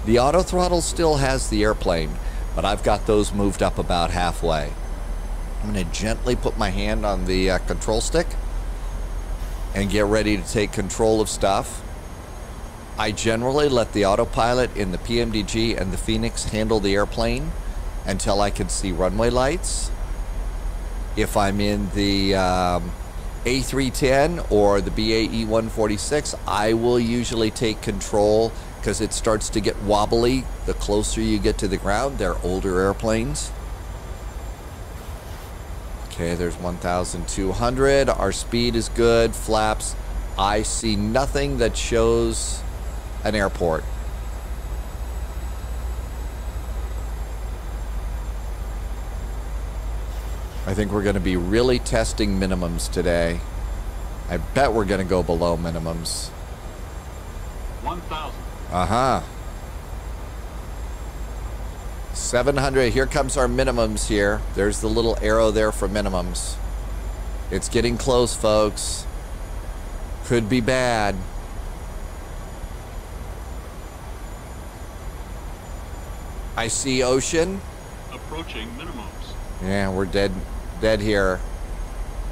The auto throttle still has the airplane, but I've got those moved up about halfway. I'm going to gently put my hand on the control stick and get ready to take control of stuff. I generally let the autopilot in the PMDG and the Phoenix handle the airplane until I can see runway lights. If I'm in the A310 or the BAE 146, I will usually take control because it starts to get wobbly the closer you get to the ground. They're older airplanes. Okay, there's 1,200. Our speed is good. Flaps. I see nothing that shows an airport. I think we're going to be really testing minimums today. I bet we're going to go below minimums.
1,000.
Uh-huh. 700. Here comes our minimums here. There's the little arrow there for minimums. It's getting close, folks. Could be bad. I see ocean.
Approaching minimums.
Yeah, we're dead here.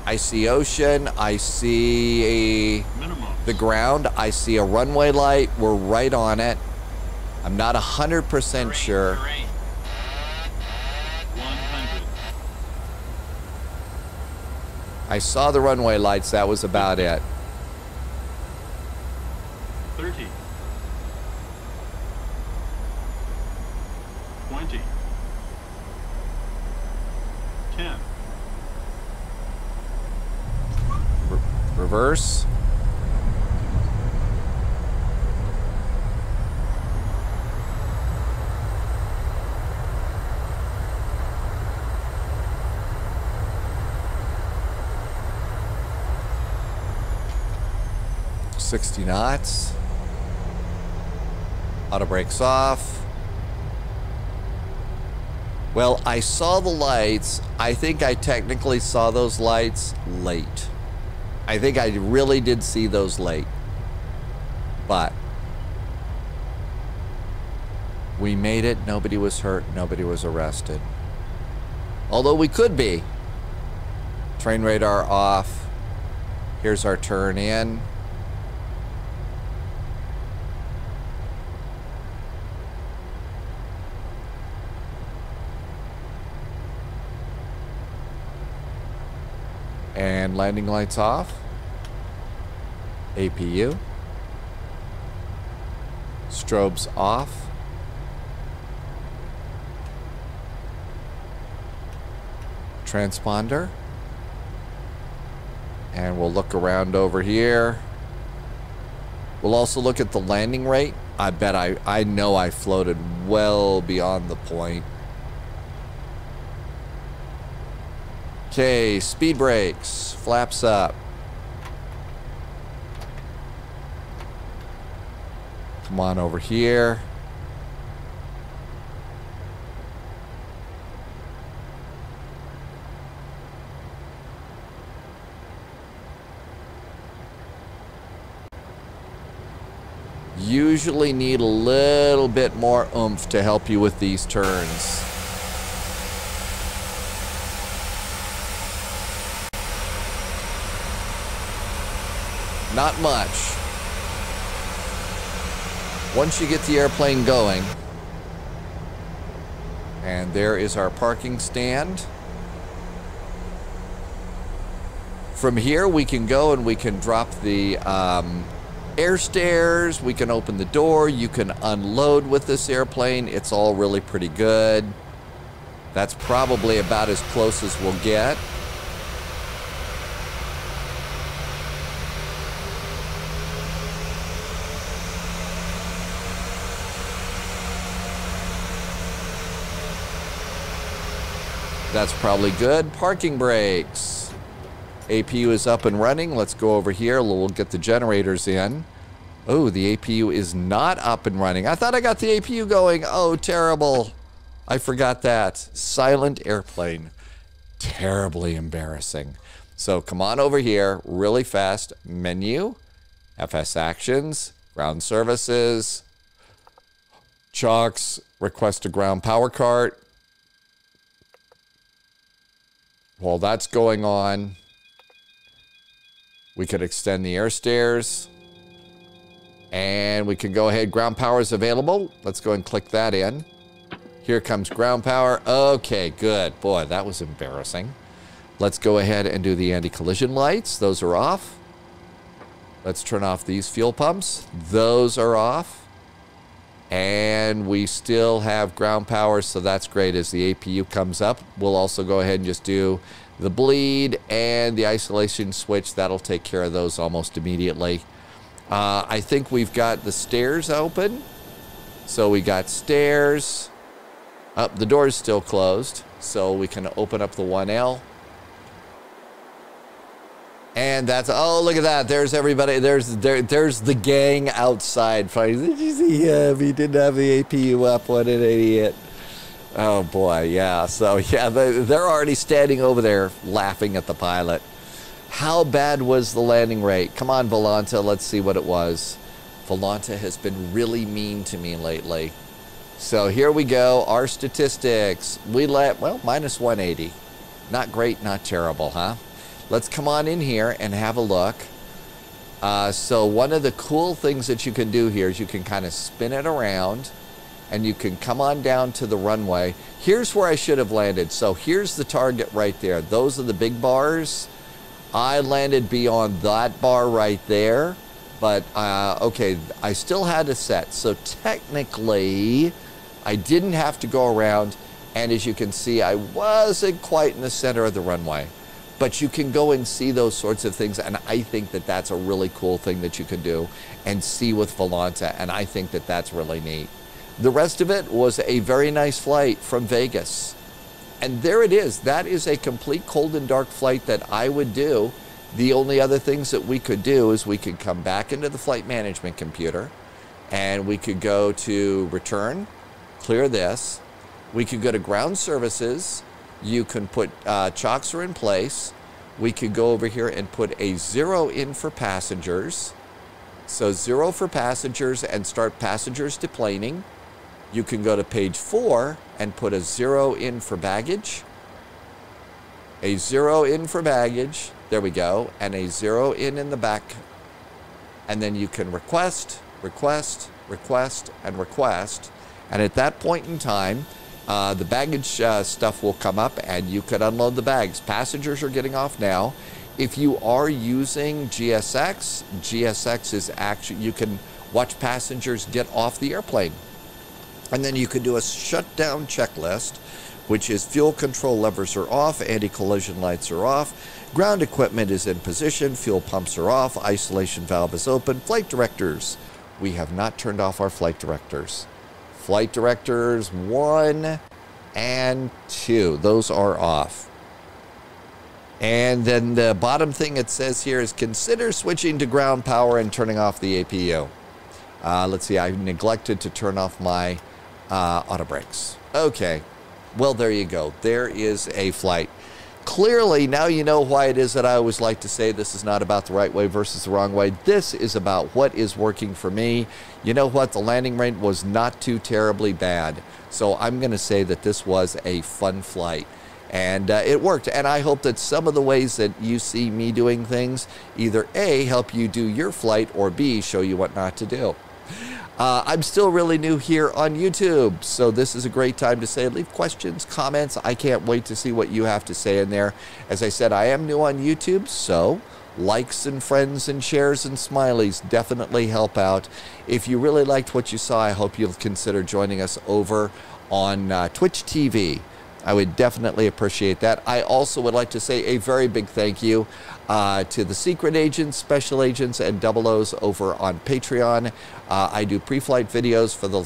I see ocean. I see the ground. I see a runway light. We're right on it. I'm not 100% sure.
100.
I saw the runway lights. That was about it.
30. 20. 10.
Reverse. $60 knots. Auto brakes off. Well, I saw the lights. I think I technically saw those lights late. I think I really did see those late. But we made it. Nobody was hurt. Nobody was arrested. Although we could be. Train radar off. Here's our turn in. And landing lights off. APU. Strobes off. Transponder. And we'll look around over here. We'll also look at the landing rate. I bet I know I floated well beyond the point. Okay, speed brakes, flaps up. Come on over here. Usually need a little bit more oomph to help you with these turns. Not much. Once you get the airplane going, and there is our parking stand. From here we can go and we can drop the air stairs, we can open the door, you can unload with this airplane. It's all really pretty good. That's probably about as close as we'll get. That's probably good. Parking brakes. APU is up and running. Let's go over here. We'll get the generators in. Oh, the APU is not up and running. I thought I got the APU going. Oh, terrible. I forgot that. Silent airplane. Terribly embarrassing. So come on over here really fast. Menu. FS Actions. Ground Services. Chocks. Request a ground power cart. While that's going on, we could extend the air stairs. And we can go ahead. Ground power is available. Let's go and click that in. Here comes ground power. Okay, good. Boy, that was embarrassing. Let's go ahead and do the anti-collision lights. Those are off. Let's turn off these fuel pumps. Those are off. And we still have ground power, so that's great. As the APU comes up, we'll also go ahead and just do the bleed and the isolation switch. That'll take care of those almost immediately. I think we've got the stairs open. So we got stairs. The door is still closed, so we can open up the 1L. And that's, oh, look at that. There's everybody. There's the gang outside. Did you see him? He didn't have the APU up. What an idiot. Oh, boy. Yeah. So, yeah, they're already standing over there laughing at the pilot. How bad was the landing rate? Come on, Volanta. Let's see what it was. Volanta has been really mean to me lately. So here we go. Our statistics. We let, well, minus 180. Not great, not terrible, huh? Let's come on in here and have a look. So one of the cool things that you can do here is you can kind of spin it around and you can come on down to the runway. Here's where I should have landed. So here's the target right there. Those are the big bars. I landed beyond that bar right there. But, okay, I still had to set. So technically, I didn't have to go around. And as you can see, I wasn't quite in the center of the runway. But you can go and see those sorts of things, and I think that that's a really cool thing that you can do and see with Volanta, and I think that that's really neat. The rest of it was a very nice flight from Vegas. And there it is. That is a complete cold and dark flight that I would do. The only other things that we could do is we could come back into the flight management computer, and we could go to return, clear this. We could go to ground services. You can put chocks are in place. We could go over here and put a 0 in for passengers. So 0 for passengers and start passengers deplaning. You can go to page 4 and put a 0 in for baggage. a 0 in for baggage. There we go. And a 0 in the back. And then you can request, request, request, and request. And at that point in time, the baggage stuff will come up and you could unload the bags. Passengers are getting off now. If you are using GSX, GSX is actually, you can watch passengers get off the airplane. And then you can do a shutdown checklist, which is fuel control levers are off, anti-collision lights are off, ground equipment is in position, fuel pumps are off, isolation valve is open, flight directors. We have not turned off our flight directors. Flight directors 1 and 2, those are off. And then the bottom thing it says here is consider switching to ground power and turning off the APU. Let's see, I neglected to turn off my auto brakes. Okay, well, there you go. There is a flight. Clearly, now you know why it is that I always like to say this is not about the right way versus the wrong way. This is about what is working for me. You know what? The landing rate was not too terribly bad. So I'm going to say that this was a fun flight. And it worked. And I hope that some of the ways that you see me doing things either A, help you do your flight, or B, show you what not to do. I'm still really new here on YouTube, so this is a great time to say, leave questions, comments. I can't wait to see what you have to say in there. As I said, I am new on YouTube, so likes and friends and shares and smileys definitely help out. If you really liked what you saw, I hope you'll consider joining us over on Twitch TV. I would definitely appreciate that. I also would like to say a very big thank you to the secret agents, special agents, and double O's over on Patreon. I do pre-flight videos for the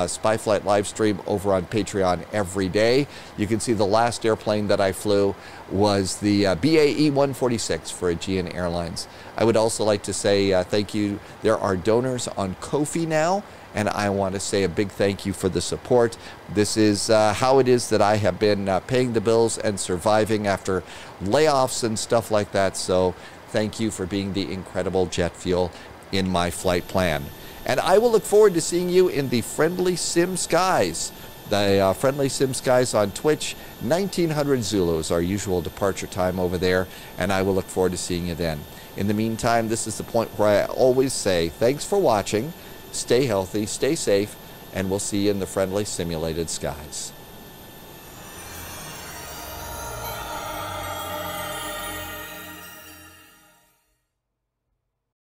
Spy Flight live stream over on Patreon every day. You can see the last airplane that I flew was the BAE 146 for Aegean Airlines. I would also like to say thank you. There are donors on Ko-fi now, and I want to say a big thank you for the support. This is how it is that I have been paying the bills and surviving after layoffs and stuff like that. So thank you for being the incredible jet fuel in my flight plan. And I will look forward to seeing you in the Friendly Sim Skies. The Friendly Sim Skies on Twitch, 1900 Zulu is our usual departure time over there, and I will look forward to seeing you then. In the meantime, this is the point where I always say thanks for watching. Stay healthy, stay safe, and we'll see you in the friendly simulated skies.